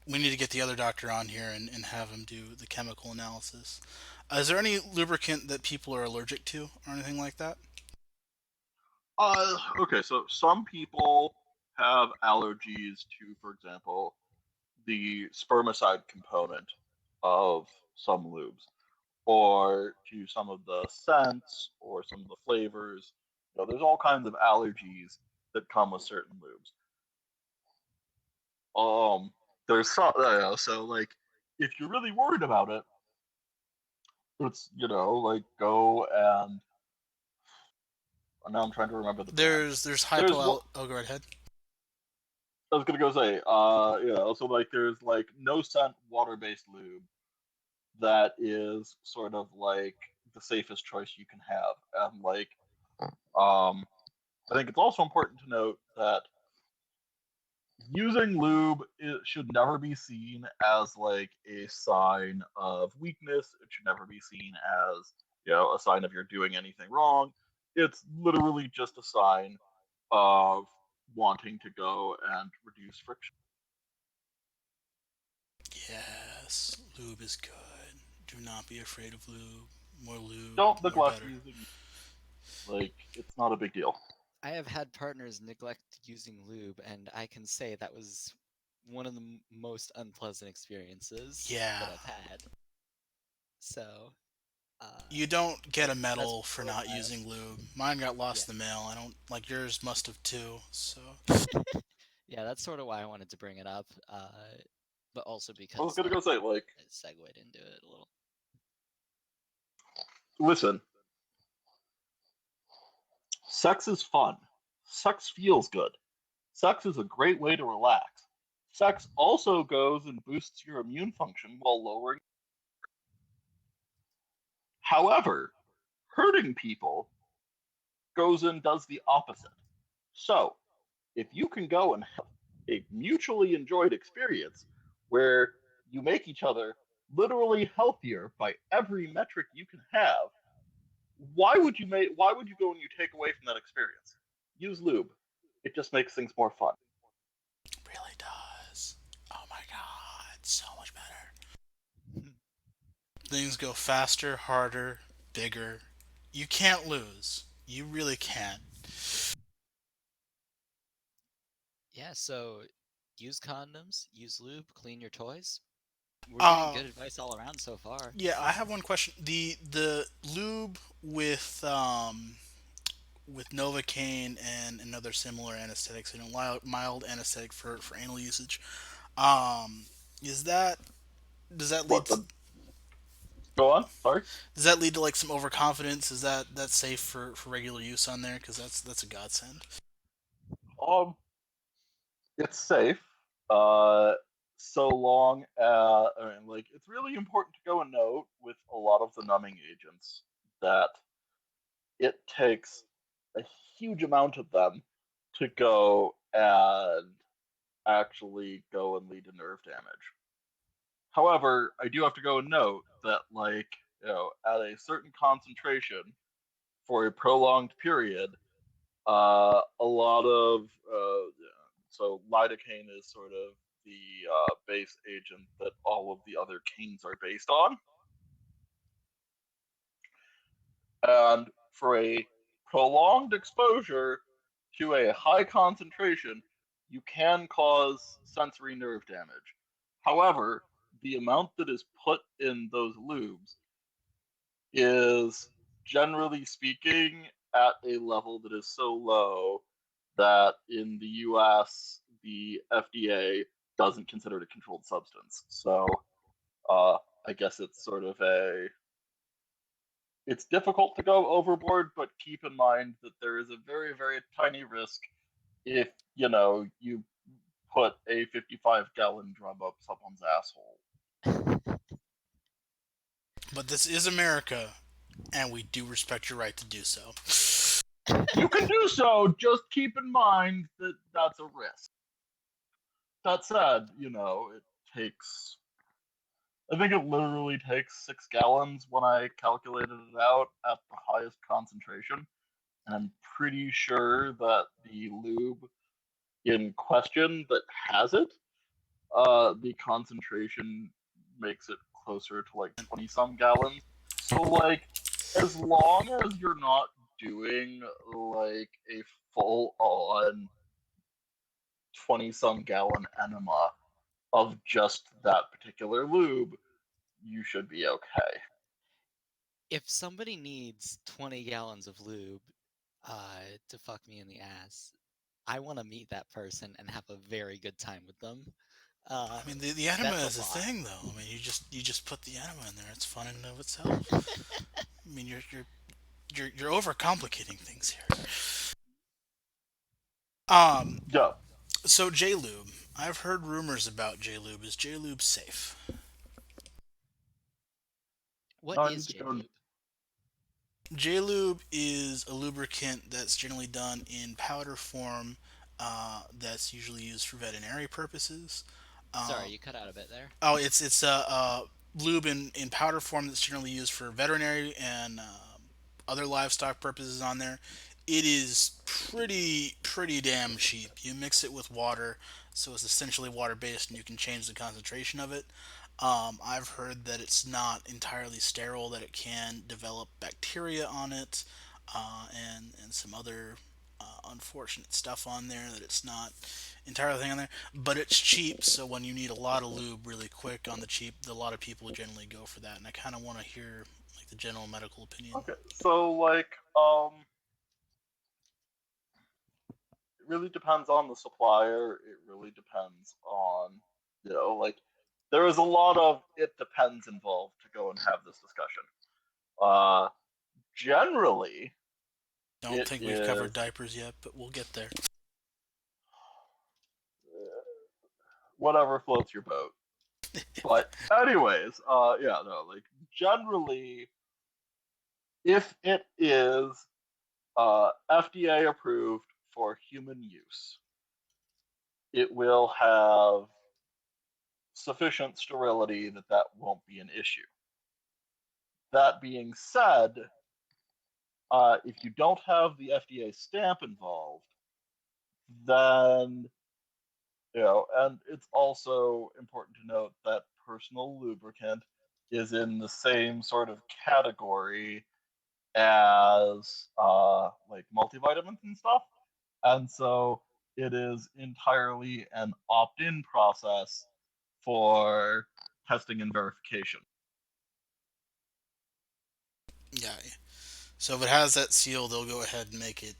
We need to get the other doctor on here and have him do the chemical analysis. Is there any lubricant that people are allergic to or anything like that? Okay, so some people have allergies to, for example, the spermicide component of some lubes, or to some of the scents, or some of the flavors. There's all kinds of allergies that come with certain lubes. There's some, so like, if you're really worried about it, it's like go and now I'm trying to remember the brand. There's There's hypo. what Oh, go right ahead. I was gonna go say. So like there's like no scent water based lube that is sort of like the safest choice you can have, and like um, I think it's also important to note that using lube should never be seen as like a sign of weakness. It should never be seen as a sign of you're doing anything wrong. It's literally just a sign of wanting to go and reduce friction. Yes, lube is good. Do not be afraid of lube. More lube, Don't the more neglect better. using, like, it's not a big deal. I have had partners neglect using lube, and I can say that was one of the most unpleasant experiences Yeah, that I've had. So, you don't get a that's medal for sort of not why. using lube. Mine got Yeah, lost in the mail. I don't like yours must have too. So yeah, that's sort of why I wanted to bring it up. But also I was because gonna go like say, like, it segued into it a little. listen, sex is fun. Sex feels good. Sex is a great way to relax. Sex also goes and boosts your immune function while lowering. However, hurting people goes and does the opposite. So, if you can go and have a mutually enjoyed experience where you make each other literally healthier by every metric you can have, why would you go and you take away from that experience? Use lube. It just makes things more fun. really does. Oh my god, so much better. Things go faster, harder, bigger. You can't lose. You really can't. Yeah, so use condoms, use lube, clean your toys. We're getting Uh good advice all around so far. yeah, I have one question. The lube with Novocaine and another similar anesthetics, mild anesthetic for anal usage. Um, is that does that lead What to, the? Go on. Sorry. does that lead to like some overconfidence? Is that safe for regular use on there? Because that's a godsend. Um, it's safe. Uh, so long. I mean, like, it's really important to go and note with a lot of the numbing agents that it takes a huge amount of them to go and actually go and lead to nerve damage. However, I do have to go and note that, like, at a certain concentration for a prolonged period, a lot of so lidocaine is sort of the base agent that all of the other kings are based on. And for a prolonged exposure to a high concentration, you can cause sensory nerve damage. However, the amount that is put in those lubes is, generally speaking, at a level that is so low that in the US, the FDA doesn't consider it a controlled substance. So I guess it's sort of it's difficult to go overboard, but keep in mind that there is a very, very tiny risk if, you put a 55-gallon drum up someone's asshole. But this is America, and we do respect your right to do so. You can do so, just keep in mind that that's a risk. That said, it takes, I think it literally takes 6 gallons when I calculated it out at the highest concentration. And I'm pretty sure that the lube in question that has it, the concentration makes it closer to like 20 some gallons. So, like, as long as you're not doing like a full on 20 some gallon enema of just that particular lube, you should be okay. If somebody needs 20 gallons of lube to fuck me in the ass, I want to meet that person and have a very good time with them. I mean, the enema That's a is a lot. thing, though. I mean, you just put the enema in there. It's fun in and of itself. I mean, you're overcomplicating things here. Um, Yeah, so J-Lube. I've heard rumors about J-Lube. Is J-Lube safe? What no, I is need to go. J-Lube? J-Lube is a lubricant that's generally done in powder form. That's usually used for veterinary purposes. Sorry, Uh, you cut out a bit there. oh, it's a lube in powder form that's generally used for veterinary and other livestock purposes on there. It is pretty damn cheap. You mix it with water, so it's essentially water based, and you can change the concentration of it. I've heard that it's not entirely sterile; that it can develop bacteria on it, and some other unfortunate stuff on there. That it's not entirely thing on there, but it's cheap. So when you need a lot of lube really quick on the cheap, a lot of people generally go for that. And I kind of want to hear like the general medical opinion. Okay, so like, it really depends on the supplier. It really depends on, like, there is a lot of it depends involved to go and have this discussion. Uh, Generally, Don't it think we've covered is diapers yet, but we'll get there. whatever floats your boat. But anyways, yeah, no, like, generally, if it is FDA approved for human use, it will have sufficient sterility that that won't be an issue. That being said, if you don't have the FDA stamp involved, then, and it's also important to note that personal lubricant is in the same sort of category as like multivitamins and stuff, and so it is entirely an opt-in process for testing and verification. Yeah. So if it has that seal, they'll go ahead and make it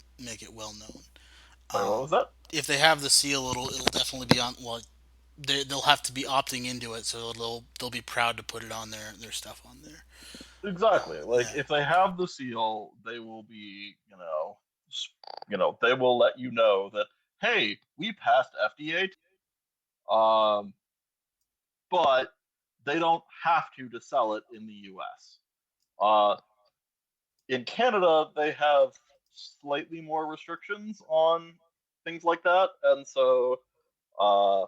well known. Sorry, what was that? If they have the seal, it'll definitely be on. Well, they'll have to be opting into it, so they'll be proud to put it on their stuff on there. Exactly. Like, Yeah. if they have the seal, they will be, they will let you know that, hey, we passed FDA. But they don't have to sell it in the U.S. Uh, in Canada, they have slightly more restrictions on things like that, and so, uh,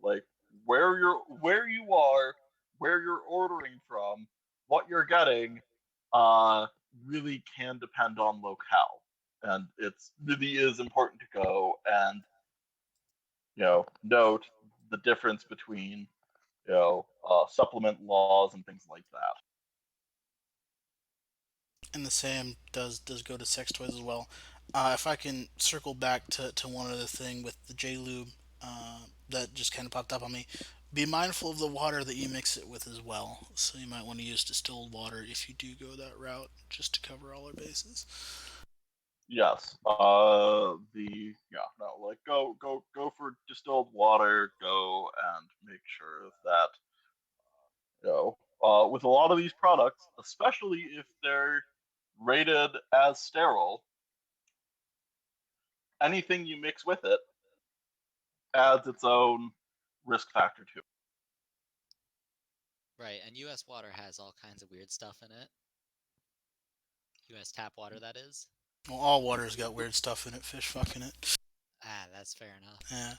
like, where you are, where you're ordering from, what you're getting, uh, really can depend on locale, and it's really is important to go and note the difference between supplement laws and things like that. And the same does go to sex toys as well. If I can circle back to one other thing with the J Lube that just kind of popped up on me, be mindful of the water that you mix it with as well. So you might want to use distilled water if you do go that route, just to cover all our bases. Yes. The yeah, no, like go for distilled water. Go and make sure that with a lot of these products, especially if they're rated as sterile, anything you mix with it adds its own risk factor to it. Right, and US water has all kinds of weird stuff in it. US tap water, that is. Well, all water's got weird stuff in it, fish fucking it. Ah, that's fair enough. Yeah.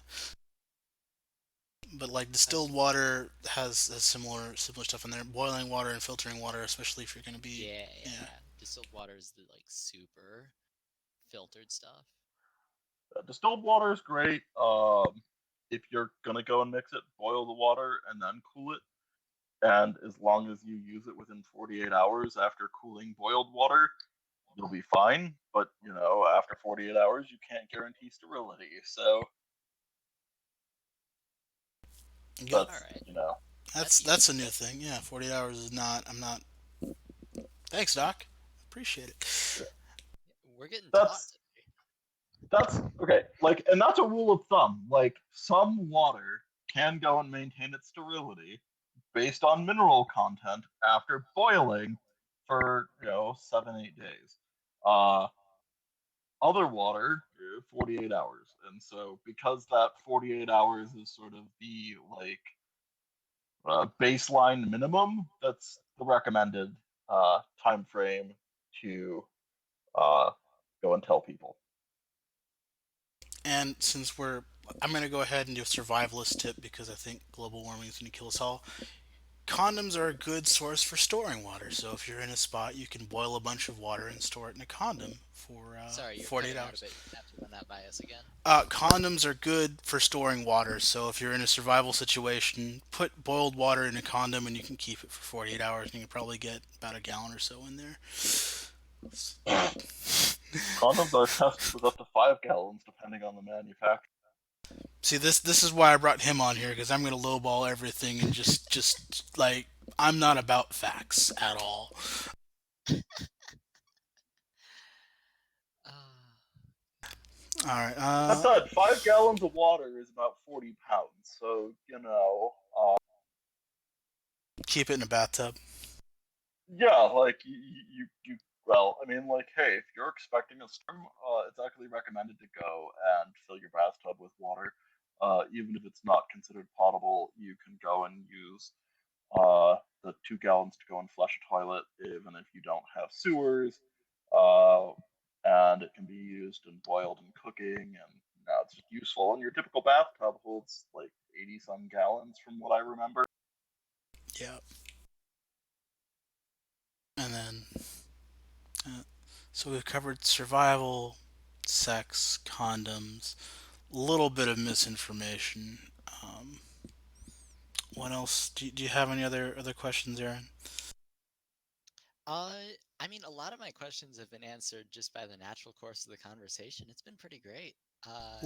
But like I was, distilled water has similar stuff in there. Boiling water and filtering water, especially if you're gonna be, yeah, yeah. yeah. Distilled water is the like super filtered stuff. Distilled water is great. If you're gonna go and mix it, boil the water and then cool it. And as long as you use it within 48 hours after cooling boiled water, you'll be fine. But after 48 hours, you can't guarantee sterility. So Yep. All that's right, you know that's That's a useful. new thing. Yeah, 48 hours is not. I'm not. Thanks, Doc. Appreciate it. We're getting taught that's today. that's okay. Like, and that's a rule of thumb. Like, some water can go and maintain its sterility based on mineral content after boiling for 7-8 days. Uh, Other water 48 hours, and so because that 48 hours is sort of the like baseline minimum, that's the recommended time frame to uh, go and tell people. And since I'm gonna go ahead and do a survivalist tip because I think global warming is gonna kill us all. Condoms are a good source for storing water. So if you're in a spot, you can boil a bunch of water and store it in a condom for Sorry, you're 48 cutting out a hours. bit. You're gonna have to run that by us again. Condoms are good for storing water. So if you're in a survival situation, put boiled water in a condom and you can keep it for 48 hours and you can probably get about a gallon or so in there. Condoms are tested with up to 5 gallons, depending on the manufacturer. See, this is why I brought him on here because I'm gonna lowball everything and just like I'm not about facts at all. All right, That said, 5 gallons of water is about 40 pounds, so keep it in a bathtub. yeah, like you well, I mean, like, hey, if you're expecting a storm, it's actually recommended to go and fill your bathtub with water. Even if it's not considered potable, you can go and use the 2 gallons to go and flush a toilet, even if you don't have sewers. Uh, and it can be used in boiled and cooking, and it's just useful. And your typical bathtub holds like 80 some gallons, from what I remember. Yeah, and then uh, so we've covered survival, sex, condoms, a little bit of misinformation. Um, what else? Do you have any other questions, Aaron? Uh, I mean, a lot of my questions have been answered just by the natural course of the conversation. It's been pretty great.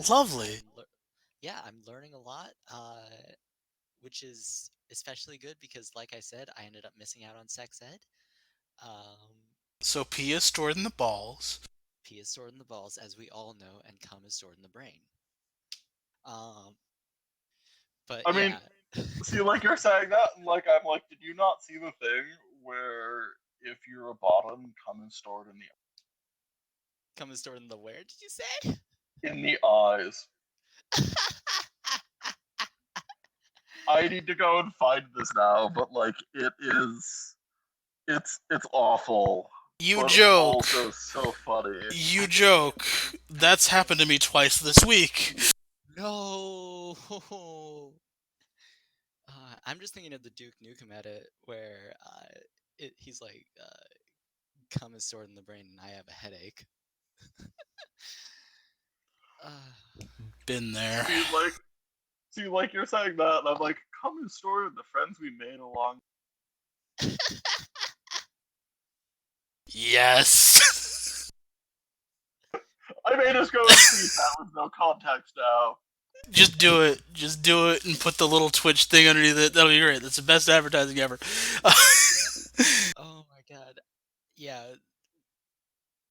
Lovely. Yeah, I'm learning a lot, which is especially good because, like I said, I ended up missing out on sex ed. Um, So pee is stored in the balls. Pee is stored in the balls, as we all know, and cum is stored in the brain. Um, but I mean, yeah, see, like, you're saying that, and like I'm like, did you not see the thing where if you're a bottom, cum is stored cum is stored in the where? Did you say? in the eyes? I need to go and find this now, but like it's awful, You but joke. also so funny. You joke. That's happened to me twice this week. No. I'm just thinking of the Duke Nukem edit where he's like, cum is stored in the brain and I have a headache. Uh, Been there. See, like, See, like, you're saying that, and I'm like, come restore the friends we made along. Yes. I may just go and tweet that with no context now. Just do it. Just do it and put the little Twitch thing underneath it. That'll be great. That's the best advertising ever. Oh my god. Yeah.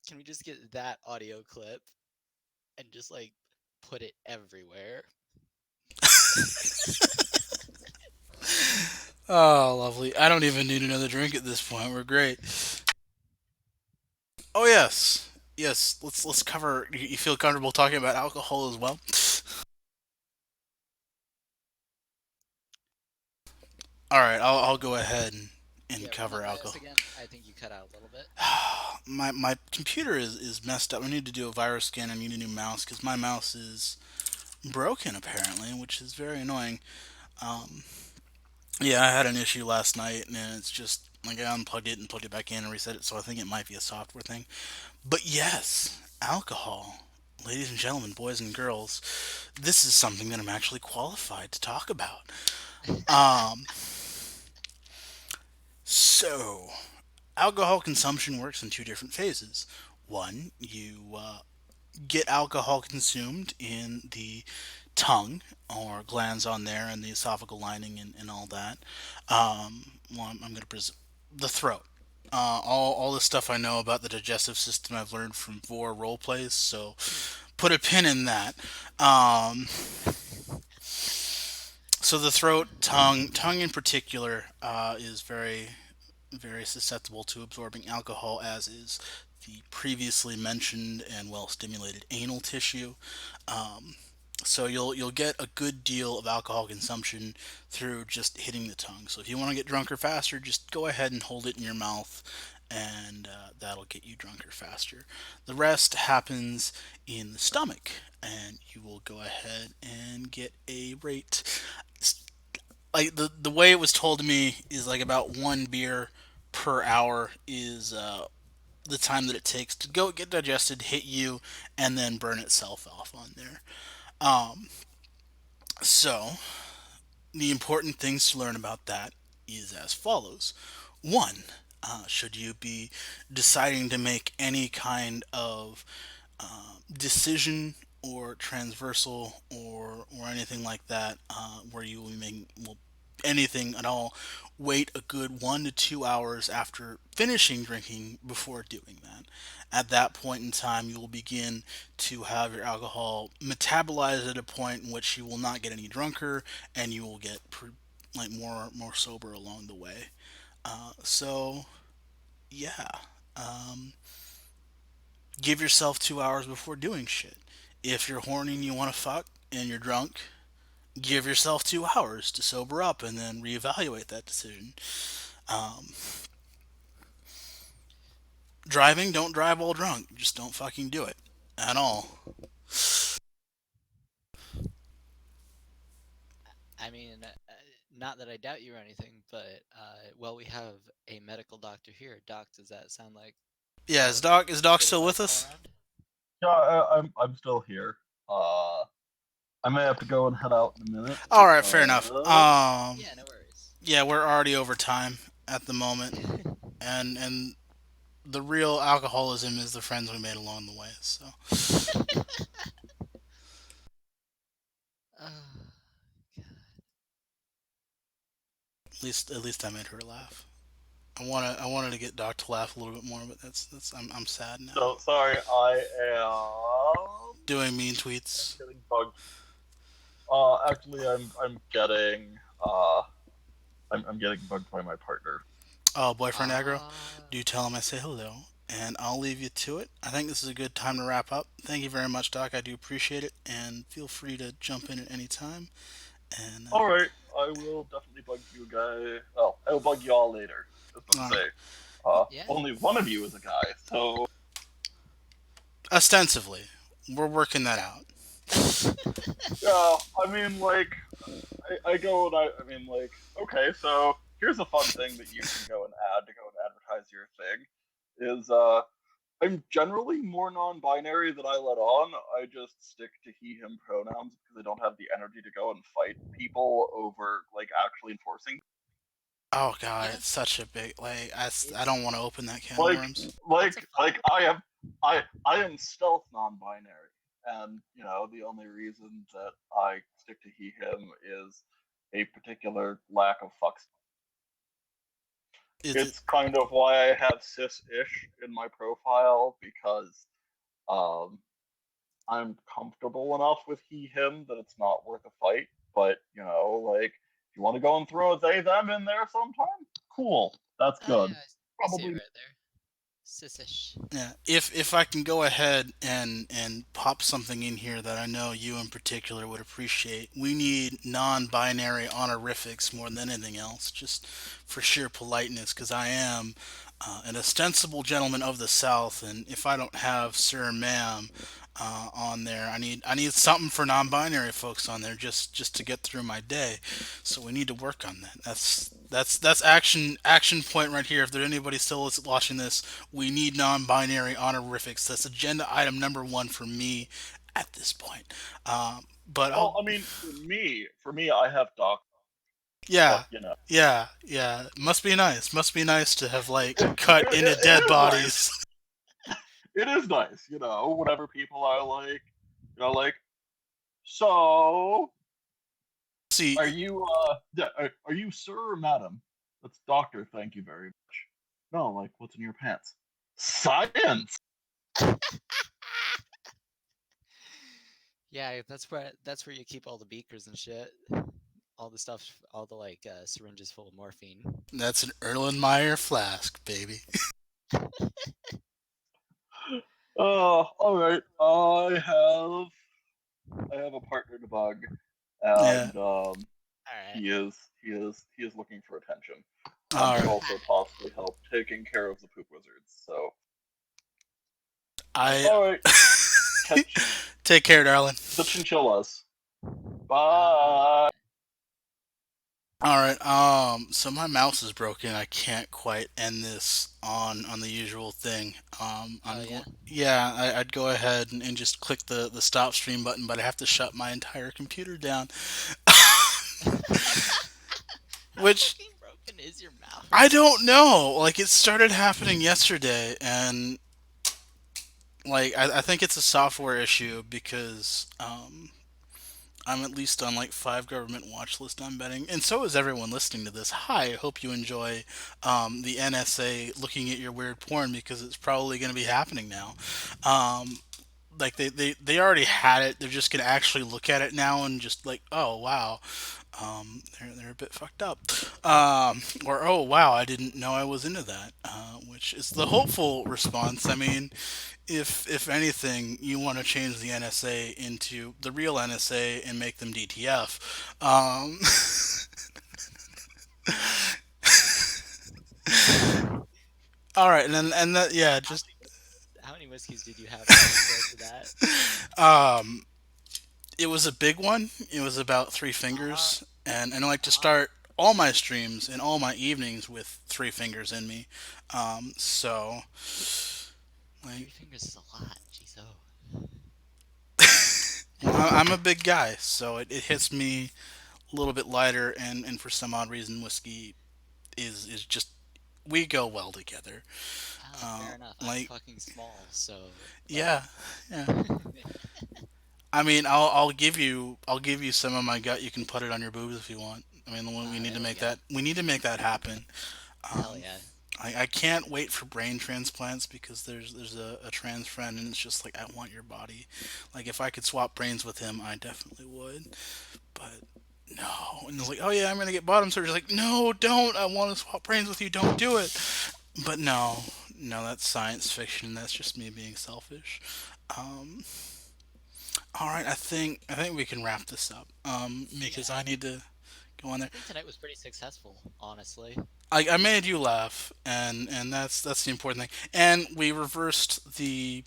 Can we just get that audio clip and just like put it everywhere? Oh, lovely. I don't even need another drink at this point. We're great. Oh yes. Yes, let's cover. You feel comfortable talking about alcohol as well? All right, I'll go ahead and Yeah, cover run this alcohol. again. I think you cut out a little bit. My computer is messed up. I need to do a virus scan. I need a new mouse because my mouse is broken apparently, which is very annoying. Um, yeah, I had an issue last night, and it's just like I unplugged it and plugged it back in and reset it. So I think it might be a software thing. But yes, alcohol. Ladies and gentlemen, boys and girls, this is something that I'm actually qualified to talk about. Um, so, alcohol consumption works in two different phases. One, you get alcohol consumed in the tongue or glands on there and the esophageal lining and all that. Well, I'm going to the throat. All the stuff I know about the digestive system I've learned from Vor role plays, so put a pin in that. Um, so the throat, tongue in particular, is very susceptible to absorbing alcohol, as is the previously mentioned and well stimulated anal tissue. Um, so you'll get a good deal of alcohol consumption through just hitting the tongue. So if you want to get drunker faster, just go ahead and hold it in your mouth, and that'll get you drunker faster. The rest happens in the stomach, and you will go ahead and get a rate. Like the way it was told to me is like about one beer per hour is the time that it takes to go get digested, hit you, and then burn itself off on there. Um, so the important things to learn about that is as follows. One, should you be deciding to make any kind of decision or transversal or anything like that, where you will be making well, anything at all, wait a good 1 to 2 hours after finishing drinking before doing that. At that point in time, you will begin to have your alcohol metabolize at a point in which you will not get any drunker, and you will get like more sober along the way. So yeah, um, give yourself 2 hours before doing shit. If you're horny and you want to fuck and you're drunk, give yourself 2 hours to sober up and then reevaluate that decision. Um, Driving, don't drive while drunk. Just don't fucking do it at all. I mean, not that I doubt you or anything, but well, we have a medical doctor here. Doc, does that sound like Yeah, all Is Doc good still with advice all us? around? Yeah, I'm still here. I may have to go and head out in a minute All right, fair enough. because Yeah, no worries. Yeah, we're already over time at the moment, and the real alcoholism is the friends we made along the way. So Oh, God. at least I made her laugh. I wanted to get Doc to laugh a little bit more, but that's I'm sad now. so sorry. I'm Doing mean tweets. getting bugged. Actually, I'm getting I'm getting bugged by my partner. Oh, boyfriend aggro. Ah, Do tell him I say hello, and I'll leave you to it. I think this is a good time to wrap up. Thank you very much, Doc. I do appreciate it, and feel free to jump in at any time. And All right, I will definitely bug you guys. Well, I will bug you all later. I was about to uh, say. yeah. Only one of you is a guy, so ostensibly, we're working that out. yeah. I mean, like, I go and I mean, like, okay, so here's a fun thing that you can go and add to go and advertise your thing. Is I'm generally more non-binary than I let on. I just stick to he/him pronouns because I don't have the energy to go and fight people over like actually enforcing. Oh god, Yeah, it's such a big I it's don't want to open that can of Like, worms. it's a fun one. I am stealth non-binary, and the only reason that I stick to he/him is a particular lack of fucks. Is it It's kind of why I have cis-ish in my profile because um, I'm comfortable enough with he/him that it's not worth a fight. But like if you want to go and throw a they/them in there sometime, cool, that's Oh good. yeah, I see it Probably. right there. Sissish. Yeah, if I can go ahead and pop something in here that I know you in particular would appreciate, we need non-binary honorifics more than anything else, just for sheer politeness, because I am an ostensible gentleman of the South, and if I don't have sir and ma'am on there, I need something for non-binary folks on there just to get through my day. So we need to work on that. That's action point right here. If there's anybody still is watching this, we need non-binary honorifics. That's agenda item number one for me at this point. But I'll Well, I mean, for me, I have Doc, but yeah. Yeah, must be nice. Must be nice to have like cut into it dead is nice. bodies. It is nice, whenever people are like, like, so See, are you sir or madam? That's doctor, thank you very much. No, like, what's in your pants? Science. Yeah, that's where you keep all the beakers and shit. All the stuff, all the like syringes full of morphine. that's an Erlenmeyer flask, baby. All right. I have a partner to bug, Yeah. and All right. he is looking for attention, All and right. also possibly help taking care of the poop wizards. So, I all right, catch take care, darling. the chinchillas. Uh, Bye. All right. So my mouse is broken. I can't quite end this on the usual thing. oh I'm yeah. going. Yeah, I'd go ahead and just click the stop stream button, but I have to shut my entire computer down. How Which fucking broken is your I mouse? don't know. Like it started happening yesterday, and like I think it's a software issue because I'm at least on like 5 government watch list. I'm betting, and so is everyone listening to this. Hi, I hope you enjoy the NSA looking at your weird porn because it's probably going to be happening now. Um, like they already had it. They're just going to actually look at it now and just like, oh wow, they're a bit fucked up, or oh wow, I didn't know I was into that, which is the hopeful response. I mean, if anything, you want to change the NSA into the real NSA and make them DTF. All right, and that yeah, How just many how many whiskeys did you have before you started that? um, it was a big one. It was about three Uh, fingers, and I like to uh, start all my streams and all my evenings with 3 fingers in me. So like 3 fingers is a lot. Jeez, oh. I'm a big guy, so it hits me a little bit lighter, and for some odd reason, whiskey is just we go well together. Oh, fair enough. I'm Like fucking small, so like. yeah, yeah. I mean, I'll give you some of my gut. You can put it on your boobs if you want. I mean, we need to There we make go. that happen. Hell Um, yeah. I can't wait for brain transplants because there's a trans friend and it's just like I want your body. Like if I could swap brains with him, I definitely would. But no, and it's like, oh yeah, I'm gonna get bottom surgery. Like, no, don't. I want to swap brains with you. Don't do it. But no, no, that's science fiction. That's just me being selfish. Um, all right, I think we can wrap this up. Yeah, Because I need to go on I there. think tonight was pretty successful, honestly. I made you laugh, and that's the important thing. And we reversed the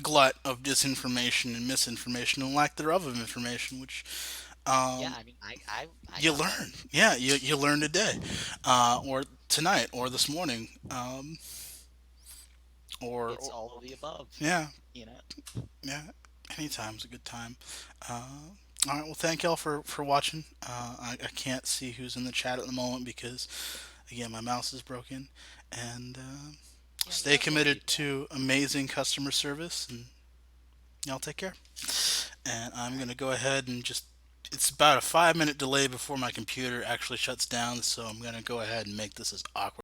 glut of disinformation and misinformation and lack thereof of information, which Yeah, um, I mean, I you got that. learn. Yeah, you learn today, or tonight, or this morning. It's or all of the above, yeah, you know. yeah, anytime's a good time. Uh, all right, well, thank y'all for watching. I can't see who's in the chat at the moment because, again, my mouse is broken. And Yeah, we stay got more committed people. to amazing customer service, and y'all take care. And All I'm right. gonna go ahead and just. It's about a 5 minute delay before my computer actually shuts down, so I'm gonna go ahead and make this as awkward